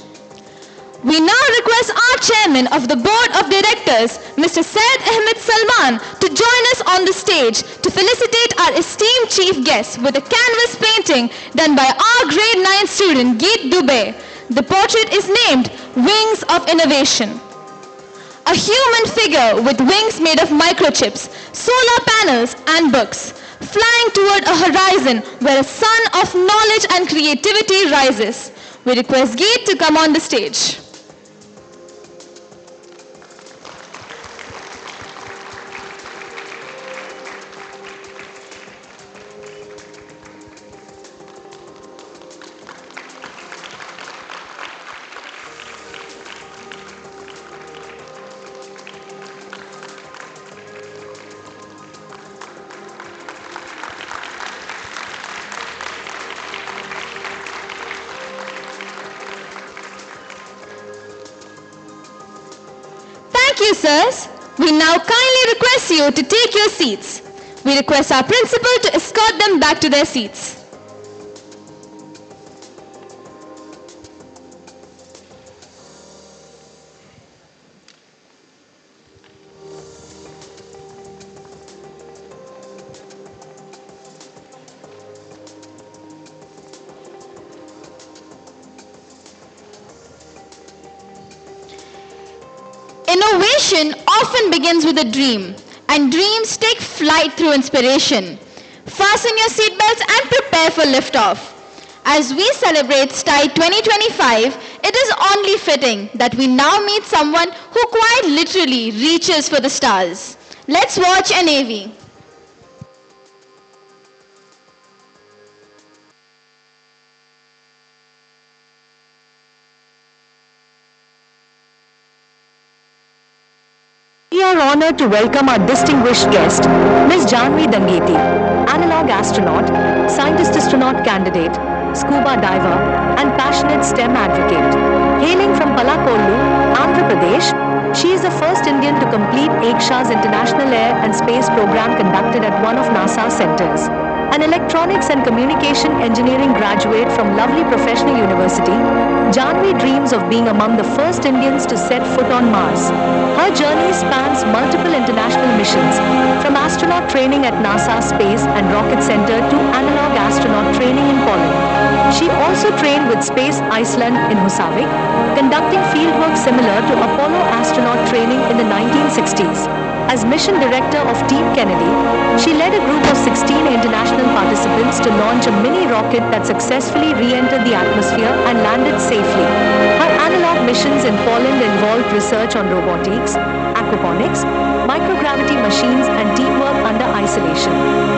S4: We now request our chairman of the Board of Directors, Mr. Syed Ahmed Salman, to join us on the stage to felicitate our esteemed chief guest with a canvas painting done by our grade 9 student, Geet Dubey. The portrait is named Wings of Innovation. A human figure with wings made of microchips, solar panels, and books. flying toward a horizon where a sun of knowledge and creativity rises. We request Geet to come on the stage. Thank you, sirs. We now kindly request you to take your seats. We request our principal to escort them back to their seats. Innovation often begins with a dream, and dreams take flight through inspiration. Fasten your seatbelts and prepare for liftoff. As we celebrate Stai 2025, it is only fitting that we now meet someone who quite literally reaches for the stars. Let's watch an AV.
S18: We are honored to welcome our distinguished guest, Ms. Janvi Dangeti, analog astronaut, scientist-astronaut candidate, scuba diver, and passionate STEM advocate. Hailing from Palakollu, Andhra Pradesh, she is the first Indian to complete EGSHA's International Air and Space Program conducted at one of NASA's centers. An electronics and communication engineering graduate from lovely professional university, Janvi dreams of being among the first Indians to set foot on Mars. Her journey spans multiple international missions, from astronaut training at NASA Space and Rocket Center to analog astronaut training in Poland. She also trained with Space Iceland in Husavik, conducting fieldwork similar to Apollo astronaut training in the 1960s. As mission director of Team Kennedy, she led a group of 16 international participants to launch a mini rocket that successfully re-entered the atmosphere and landed safely. Her analog missions in Poland involved research on robotics, aquaponics, microgravity machines, and teamwork under isolation.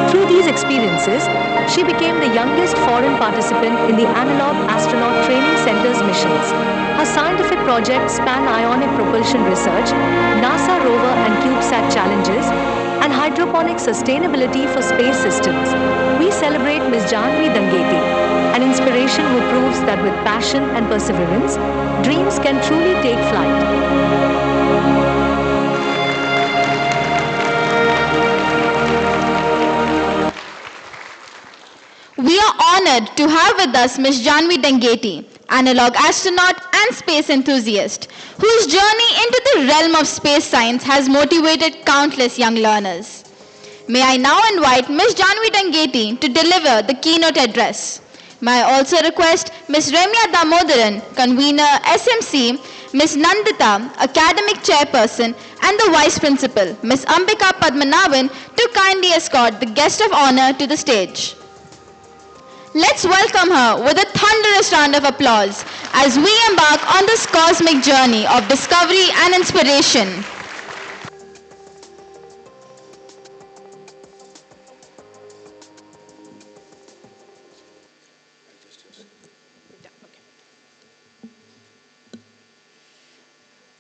S18: Through these experiences, she became the youngest foreign participant in the Analog Astronaut Training Center's missions. Her scientific projects span ionic propulsion research, NASA rover and CubeSat challenges, and hydroponic sustainability for space systems. We celebrate Ms. Janvi Dangeti, an inspiration who proves that with passion and perseverance, dreams can truly take flight.
S2: We are honored to have with us Ms. Janvi Dangeti, analog astronaut and space enthusiast, whose journey into the realm of space science has motivated countless young learners. May I now invite Ms. Janvi Dangeti to deliver the keynote address. May I also request Ms. Remya Damodaran, convener SMC, Ms. Nandita, academic chairperson, and the vice principal, Ms. Ambika Padmanabhan, to kindly escort the guest of honor to the stage. Let's welcome her with a thunderous round of applause as we embark on this cosmic journey of discovery and inspiration.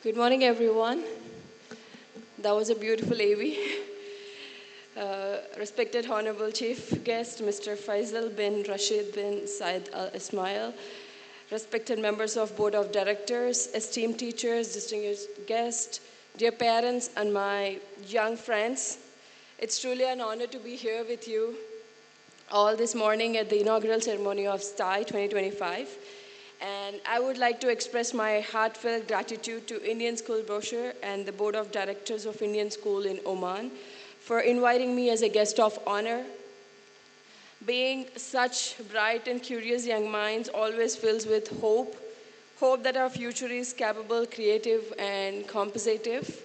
S19: Good morning, everyone. That was a beautiful AV. Respected Honorable Chief Guest, Mr. Faisal bin Rashid bin Said Al Ismail, respected members of Board of Directors, esteemed teachers, distinguished guests, dear parents, and my young friends, it's truly an honor to be here with you all this morning at the inaugural ceremony of Stai 2025. And I would like to express my heartfelt gratitude to Indian School Bousher and the Board of Directors of Indian School in Oman for inviting me as a guest of honor. Being such bright and curious young minds always fills with hope that our future is capable, creative, and compositive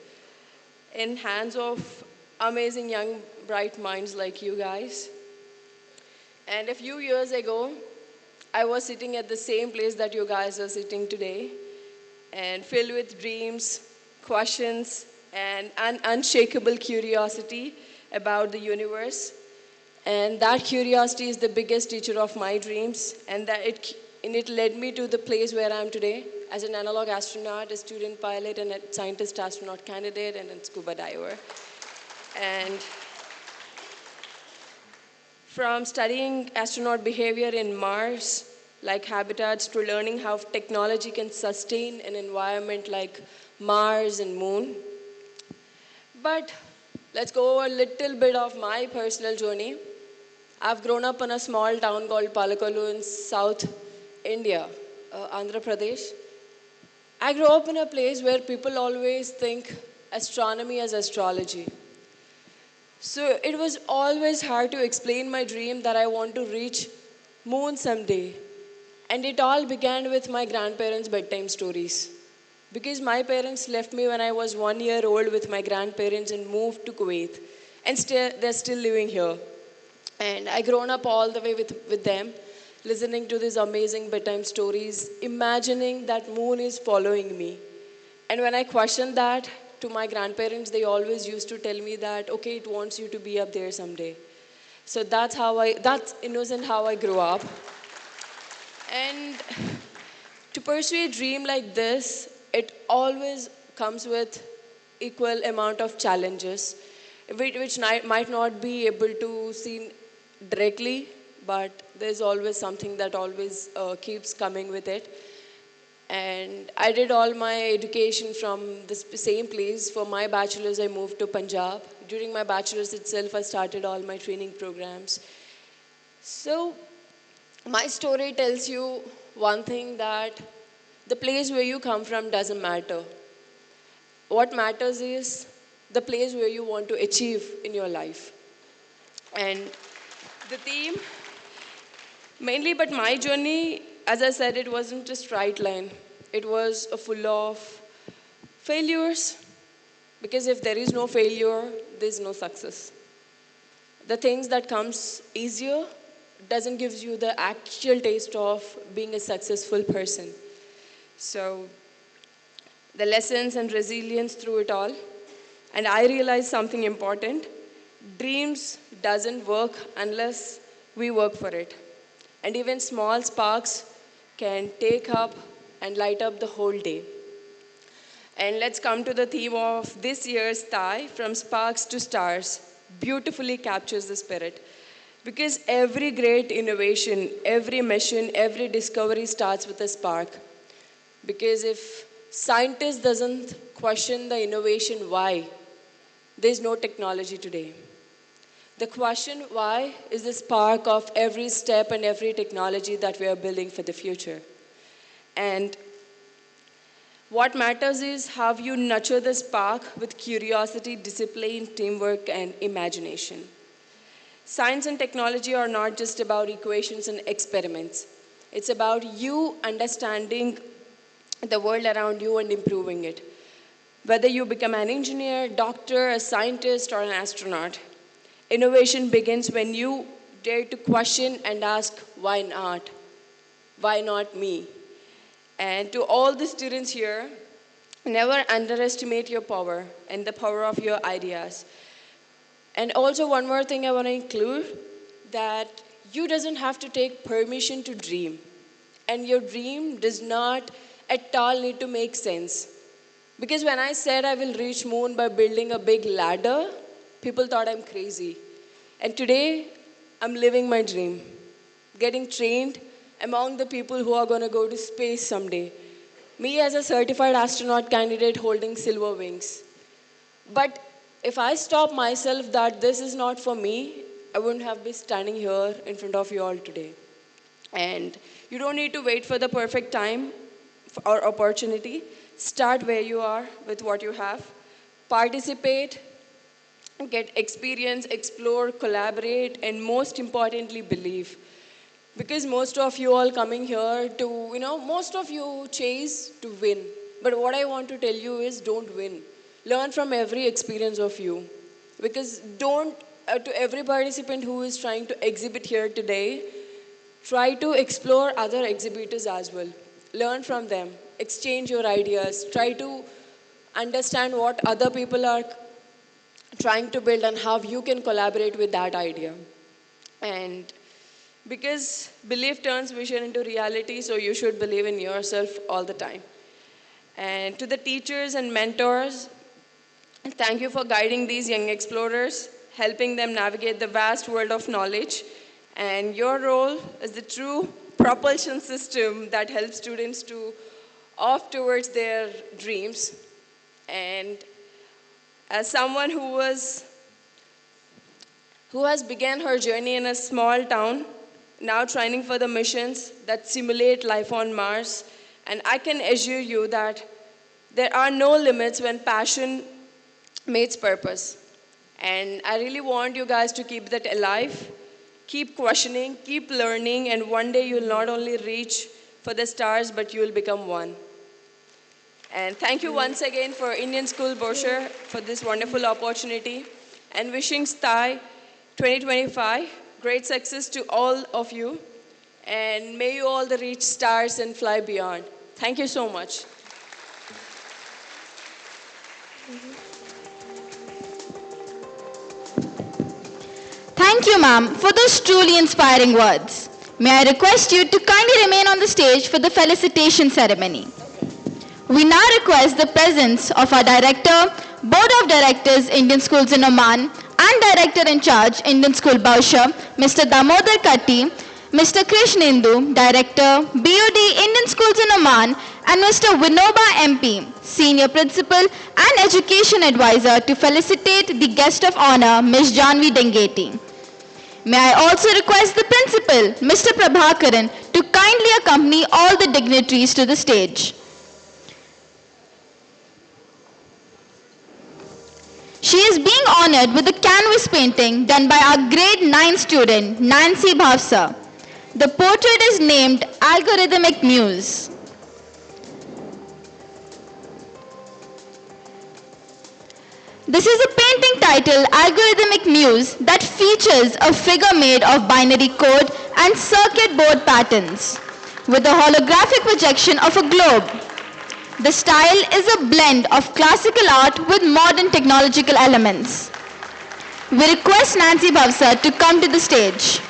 S19: in hands of amazing young, bright minds like you guys. And a few years ago, I was sitting at the same place that you guys are sitting today, and filled with dreams, questions, and an unshakable curiosity about the universe. And that curiosity is the biggest teacher of my dreams, and it led me to the place where I am today as an analog astronaut, a student pilot, and a scientist astronaut candidate, and a scuba diver. And from studying astronaut behavior in Mars, like habitats, to learning how technology can sustain an environment like Mars and Moon. But let's go a little bit of my personal journey. I've grown up in a small town called Palakalu in South India, Andhra Pradesh. I grew up in a place where people always think astronomy as astrology. So it was always hard to explain my dream that I want to reach moon someday. And it all began with my grandparents' bedtime stories. Because my parents left me when I was 1 year old with my grandparents and moved to Kuwait. And they're still living here. And I grown up all the way with them, listening to these amazing bedtime stories, imagining that moon is following me. And when I questioned that to my grandparents, they always used to tell me that, okay, it wants you to be up there someday. So that's innocent how I grew up. And to pursue a dream like this, it always comes with equal amount of challenges, which might not be able to see directly, but there's always something that always keeps coming with it. And I did all my education from the same place. For my bachelor's, I moved to Punjab. During my bachelor's itself, I started all my training programs. So my story tells you one thing, that the place where you come from doesn't matter. What matters is the place where you want to achieve in your life. And the theme, mainly, but my journey, as I said, it wasn't a straight line. It was full of failures, because if there is no failure, there's no success. The things that comes easier doesn't give you the actual taste of being a successful person. So the lessons and resilience through it all. And I realized something important. Dreams doesn't work unless we work for it. And even small sparks can take up and light up the whole day. And let's come to the theme of this year's Stai, From Sparks to Stars. Beautifully captures the spirit. Because every great innovation, every mission, every discovery starts with a spark. Because if scientist doesn't question the innovation why, there's no technology today. The question why is the spark of every step and every technology that we are building for the future. And what matters is how you nurture the spark with curiosity, discipline, teamwork, and imagination. Science and technology are not just about equations and experiments. It's about you understanding the world around you and improving it. Whether you become an engineer, doctor, a scientist, or an astronaut, innovation begins when you dare to question and ask, why not? Why not me? And to all the students here, never underestimate your power and the power of your ideas. And also one more thing I want to include, that you doesn't have to take permission to dream. And your dream does not at all need to make sense. Because when I said I will reach moon by building a big ladder, people thought I'm crazy. And today, I'm living my dream. Getting trained among the people who are going to go to space someday. Me as a certified astronaut candidate holding silver wings. But if I stop myself that this is not for me, I wouldn't have been standing here in front of you all today. And you don't need to wait for the perfect time or opportunity. Start where you are with what you have. Participate, get experience, explore, collaborate, and most importantly, believe. Because most of you all coming here to, most of you chase to win. But what I want to tell you is don't win. Learn from every experience of you. Because to every participant who is trying to exhibit here today, try to explore other exhibitors as well. Learn from them, exchange your ideas, try to understand what other people are trying to build and how you can collaborate with that idea. And because belief turns vision into reality, so you should believe in yourself all the time. And to the teachers and mentors, thank you for guiding these young explorers, helping them navigate the vast world of knowledge. And your role is the true propulsion system that helps students to off towards their dreams. And as someone who has begun her journey in a small town, now training for the missions that simulate life on Mars, and I can assure you that there are no limits when passion meets purpose. And I really want you guys to keep that alive, keep questioning, keep learning, and one day you'll not only reach for the stars, but you will become one. And thank you once again for Indian School Bousher for this wonderful opportunity, and wishing Stai 2025 great success to all of you, and may you all reach stars and fly beyond. Thank you so much.
S2: Thank you, ma'am, for those truly inspiring words. May I request you to kindly remain on the stage for the felicitation ceremony. We now request the presence of our Director, Board of Directors, Indian Schools in Oman, and Director in Charge, Indian School Bousher, Mr. Damodar Katti, Mr. Krishnendu, Director, BOD, Indian Schools in Oman, and Mr. Vinoba MP, Senior Principal and Education Advisor, to felicitate the Guest of Honor, Ms. Janvi Dengeti. May I also request the Principal, Mr. Prabhakaran, to kindly accompany all the dignitaries to the stage. She is being honored with a canvas painting done by our grade 9 student, Nancy Bhavsa. The portrait is named Algorithmic Muse. This is a painting titled Algorithmic Muse that features a figure made of binary code and circuit board patterns with a holographic projection of a globe. The style is a blend of classical art with modern technological elements. We request Nancy Bhavsa to come to the stage.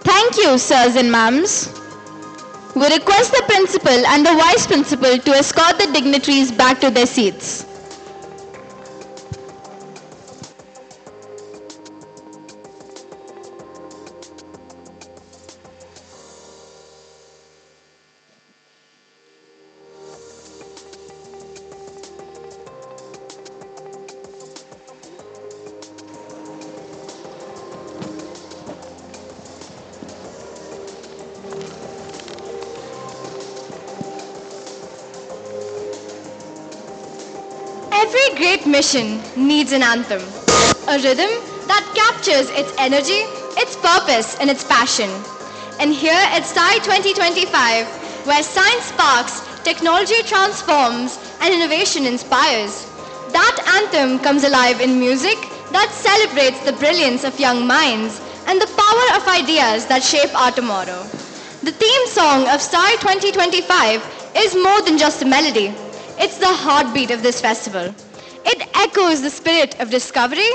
S2: Thank you, sirs and ma'ams. We request the principal and the vice principal to escort the dignitaries back to their seats.
S6: Every great mission needs an anthem, a rhythm that captures its energy, its purpose, and its passion. And here at Stai 2025, where science sparks, technology transforms, and innovation inspires, that anthem comes alive in music that celebrates the brilliance of young minds and the power of ideas that shape our tomorrow. The theme song of Stai 2025 is more than just a melody. It's the heartbeat of this festival. It echoes the spirit of discovery,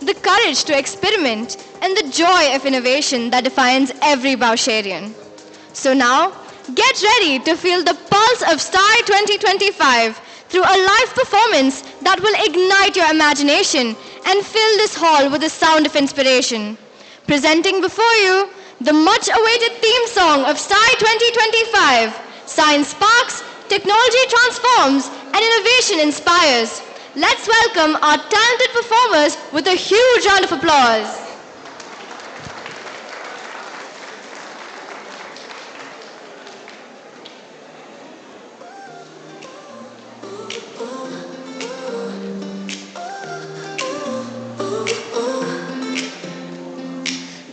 S6: the courage to experiment, and the joy of innovation that defines every Bousherian. So now, get ready to feel the pulse of Stai 2025 through a live performance that will ignite your imagination and fill this hall with the sound of inspiration. Presenting before you, The much-awaited theme song of Stai 2025, Science sparks, technology transforms, and innovation inspires. Let's welcome our talented performers with a huge round of applause.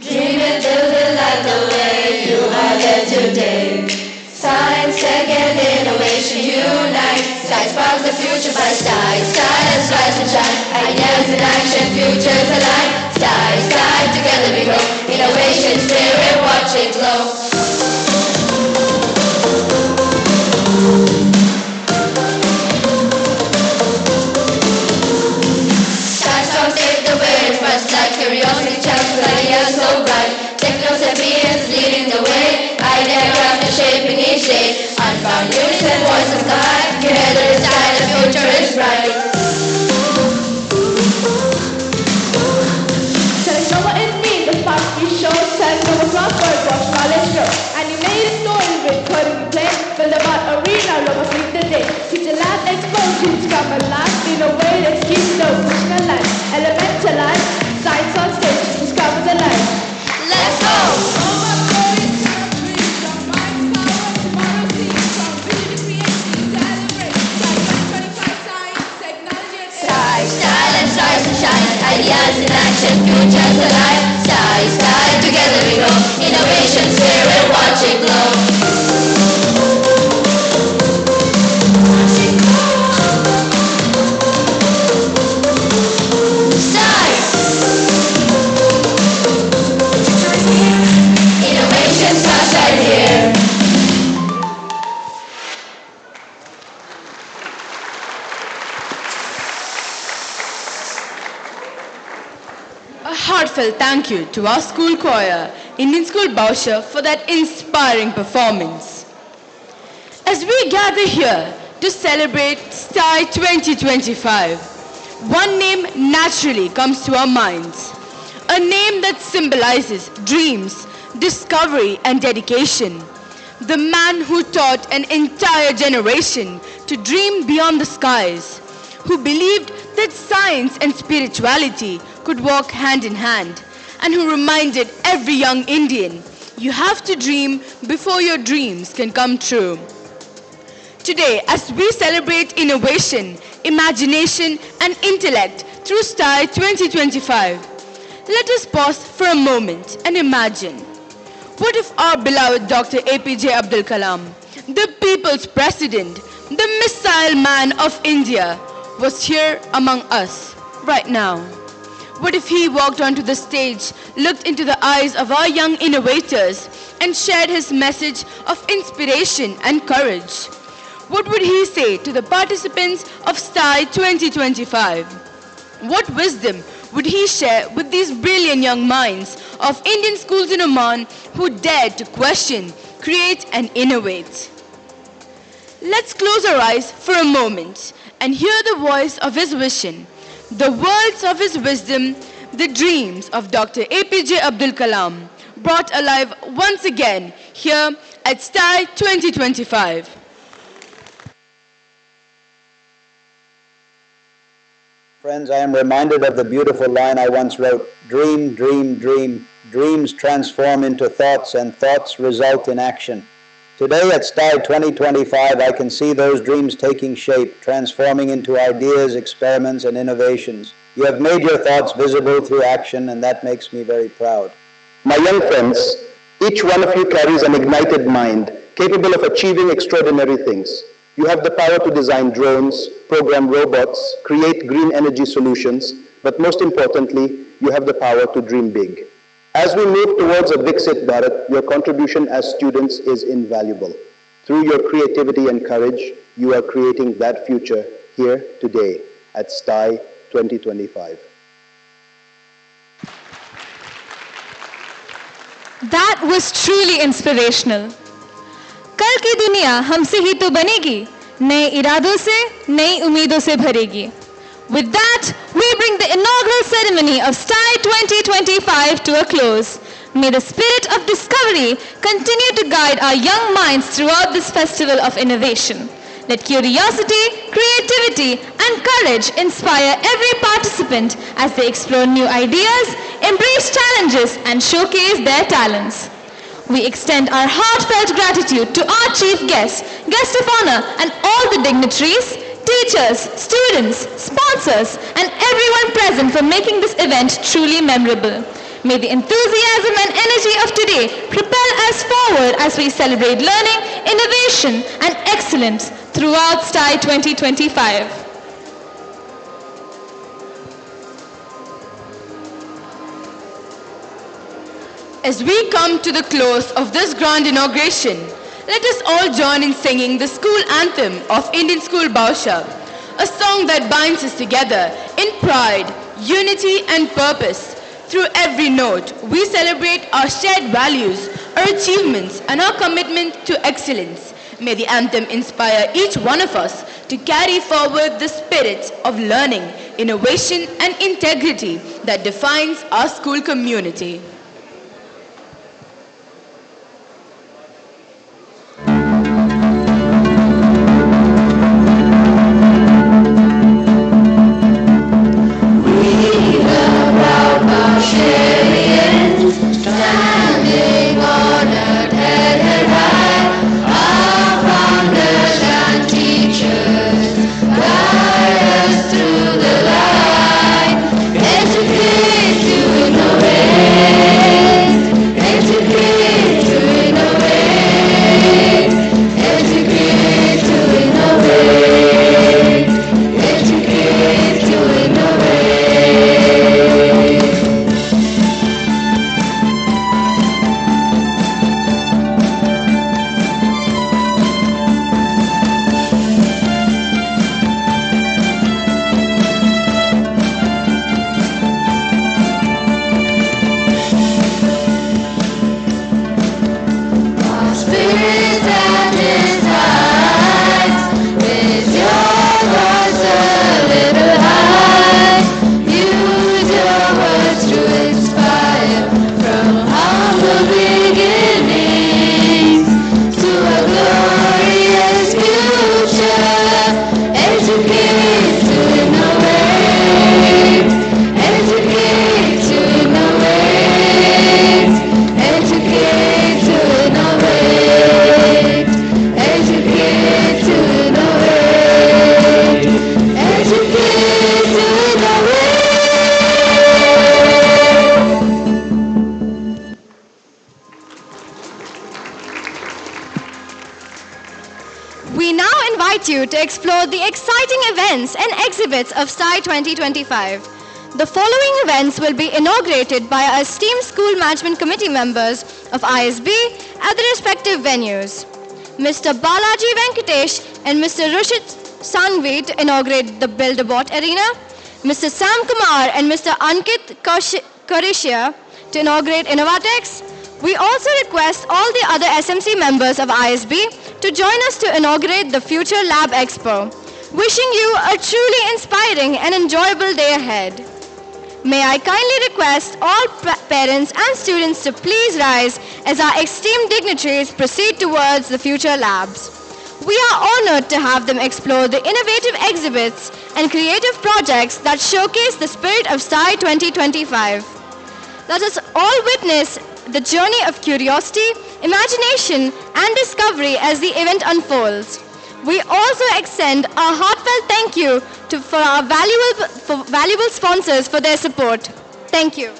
S20: Dream it, build it like the way you are there today. Science, tech, and innovation unite. Science sparks the future by Stai. Stai, let's rise and shine. Ideas in action, futures align. Stai, Stai, together we grow. Innovation, spirit, watch it glow. Science songs take the way, first like curiosity, chances, ideas so bright. Technosapiens leading the way. Idea craft and shaping each day. Unfound unison, voice of sky. Together is Stai, the future is bright.
S21: Nova in me, the spark we show. Nova crossword, watch knowledge grow. Animated story with coding and play. Build about arena, Nova sweep the day. Teach a lab, expose, teach come alive. Innovative, keep no pushing alive. Elementalize, science on stage, discover the light.
S20: Let's go! Stai, Stai, let's rise and shine. Ideas in action, futures alive. Stai, Stai, together we grow. Innovation, spirit, watch it glow. Stai! Innovation starts right here.
S7: A heartfelt thank you to our school choir, Indian School Bousher, for that inspiring performance. As we gather here to celebrate Stai 2025, one name naturally comes to our minds. A name that symbolizes dreams, discovery, and dedication. The man who taught an entire generation to dream beyond the skies, who believed that science and spirituality could walk hand in hand, and who reminded every young Indian, you have to dream before your dreams can come true. Today, as we celebrate innovation, imagination, and intellect through Stai 2025, let us pause for a moment and imagine, what if our beloved Dr. APJ Abdul Kalam, the people's president, the missile man of India, was here among us right now? What if he walked onto the stage, looked into the eyes of our young innovators, and shared his message of inspiration and courage? What would he say to the participants of Stai 2025? What wisdom would he share with these brilliant young minds of Indian schools in Oman who dared to question, create, and innovate? Let's close our eyes for a moment and hear the voice of his vision, the words of his wisdom, the dreams of Dr. APJ Abdul Kalam, brought alive once again here at Stai 2025.
S22: Friends, I am reminded of the beautiful line I once wrote, dream, dream, dream. Dreams transform into thoughts and thoughts result in action. Today at Stai 2025, I can see those dreams taking shape, transforming into ideas, experiments, and innovations. You have made your thoughts visible through action, and that makes me very proud.
S23: My young friends, each one of you carries an ignited mind, capable of achieving extraordinary things. You have the power to design drones, program robots, create green energy solutions, but most importantly, you have the power to dream big. As we move towards a Viksit Bharat, your contribution as students is invaluable. Through your creativity and courage, you are creating that future here today at Stai 2025.
S4: That was truly inspirational. कल की दुनिया हमसे ही तो बनेगी, नए इरादों से, नई उम्मीदों से भरेगी. With that, we bring the inaugural ceremony of Stai 2025 to a close. May the spirit of discovery continue to guide our young minds throughout this festival of innovation. Let curiosity, creativity, and courage inspire every participant as they explore new ideas, embrace challenges, and showcase their talents. We extend our heartfelt gratitude to our chief guest, guest of honor, and all the dignitaries, teachers, students, sponsors, and everyone present for making this event truly memorable. May the enthusiasm and energy of today propel us forward as we celebrate learning, innovation, and excellence throughout Stai 2025.
S7: As we come to the close of this grand inauguration, let us all join in singing the school anthem of Indian School Bousher, a song that binds us together in pride, unity, and purpose. Through every note, we celebrate our shared values, our achievements, and our commitment to excellence. May the anthem inspire each one of us to carry forward the spirit of learning, innovation, and integrity that defines our school community.
S20: Standing honored, headed high, our founders and teachers guide us through the light. Educate to innovate, educate to innovate, educate to innovate, educate to innovate. Spirit that decides, raise your voice a little high. Use your words to inspire from humble beginnings to a glorious future. Educate to innovate, educate to innovate, educate to innovate, educate to innovate, educate to innovate. We now invite you to explore the exciting events and exhibits of Stai 2025. The following events will be inaugurated by our esteemed school management committee members of ISB at the respective venues. Mr. Balaji Venkatesh and Mr. Rushit Sangvi to inaugurate the Build-A-Bot Arena, Mr. Sam Kumar and Mr. Ankit Karishia to inaugurate Innovatex. We also request all the other SMC members of ISB to join us to inaugurate the Future Lab Expo. Wishing you a truly inspiring and enjoyable day ahead. May I kindly request all parents and students to please rise as our esteemed dignitaries proceed towards the future labs. We are honored to have them explore the innovative exhibits and creative projects that showcase the spirit of Stai 2025. Let us all witness the journey of curiosity, imagination, and discovery as the event unfolds. We also extend our heartfelt thank you for our valuable sponsors for their support. Thank you.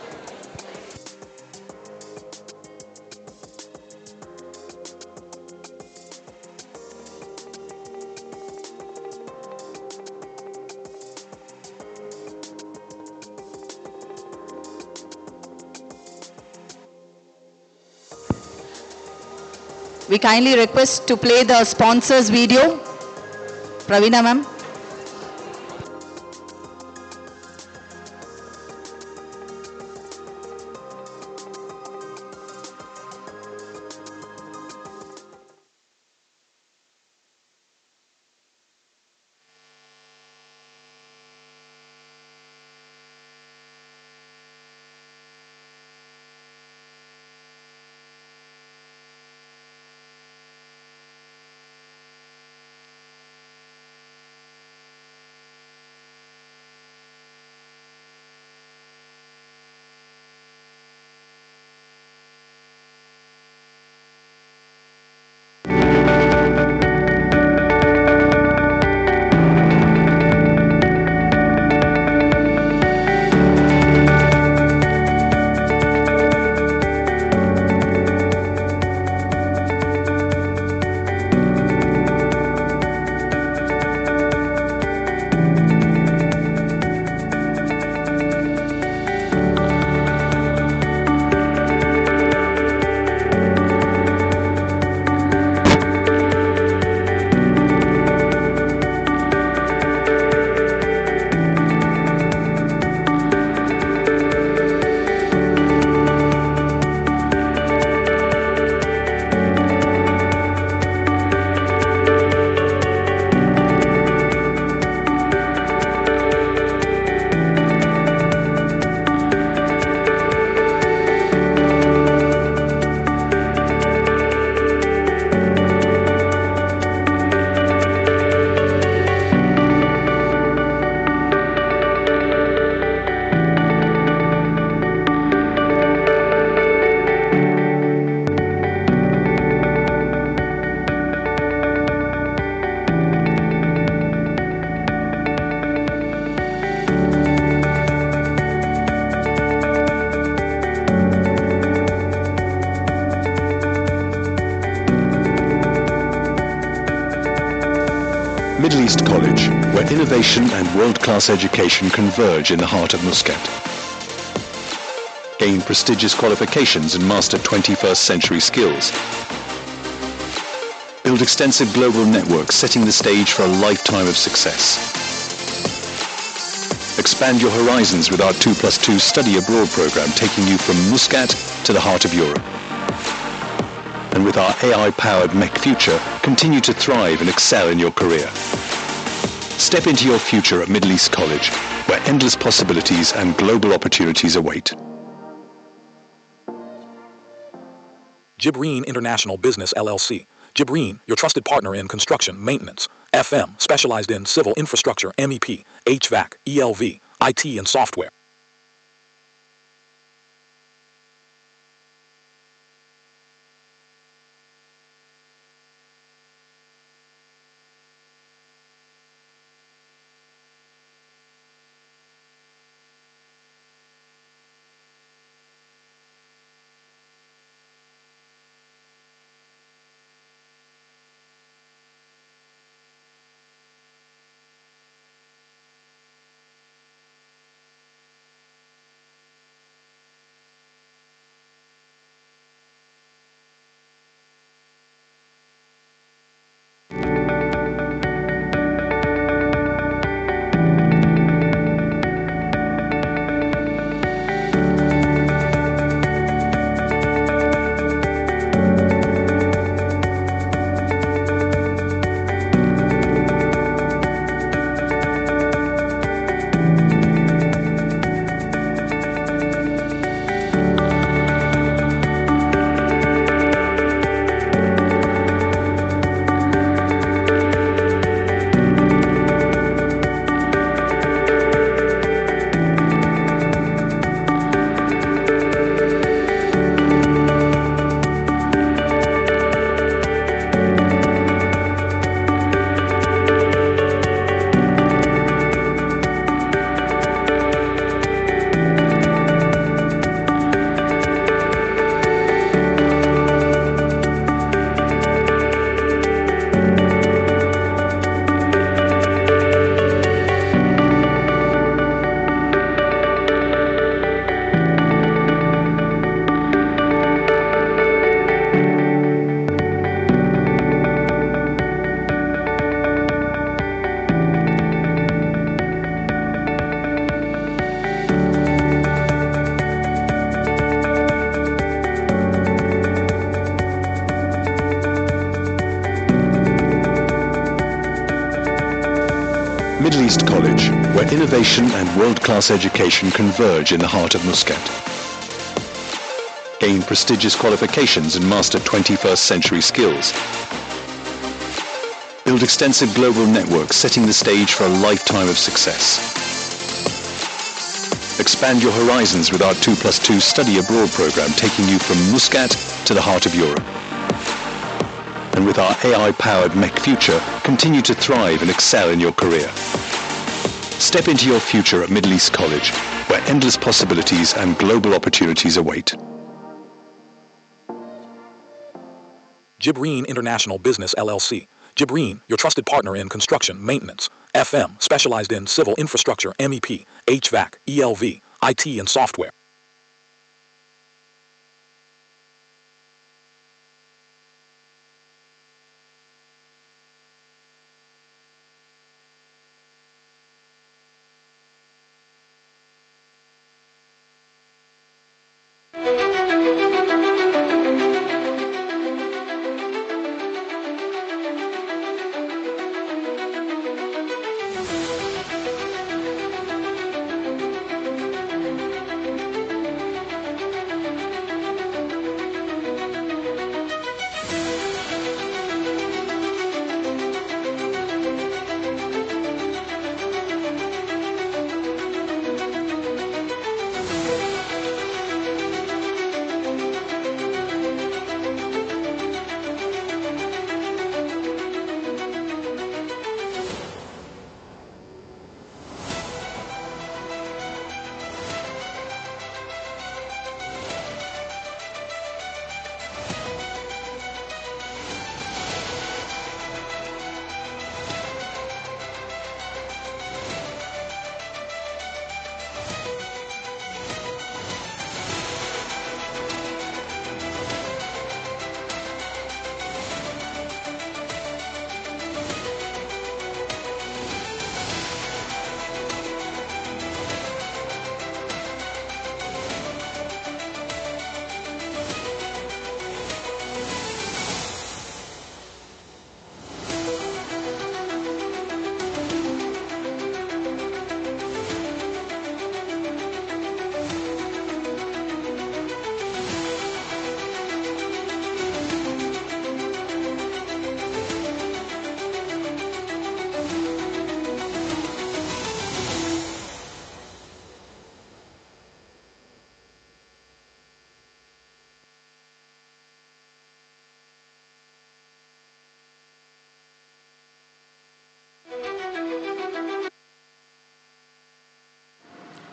S1: We kindly request to play the sponsors video. Praveena ma'am.
S3: Middle East College, where innovation and world-class education converge in the heart of Muscat. Gain prestigious qualifications and master 21st century skills. Build extensive global networks, setting the stage for a lifetime of success. Expand your horizons with our 2+2 study abroad program, taking you from Muscat to the heart of Europe. And with our AI-powered MEC future, continue to thrive and excel in your career. Step into your future at Middle East College, where endless possibilities and global opportunities await.
S5: Jibreen International Business LLC. Jibreen, your trusted partner in construction, maintenance, FM, specialized in civil infrastructure, MEP, HVAC, ELV, IT, and software.
S3: Middle East College, where innovation and world-class education converge in the heart of Muscat. Gain prestigious qualifications and master 21st century skills. Build extensive global networks, setting the stage for a lifetime of success. Expand your horizons with our 2+2 study abroad program, taking you from Muscat to the heart of Europe. And with our AI-powered MEC future, continue to thrive and excel in your career. Step into your future at Middle East College, where endless possibilities and global opportunities await.
S5: Jibreen International Business LLC. Jibreen, your trusted partner in construction, maintenance, FM, specialized in civil infrastructure, MEP, HVAC, ELV, IT, and software.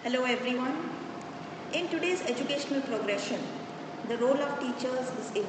S8: Hello everyone. In today's educational progression, the role of teachers is evolving.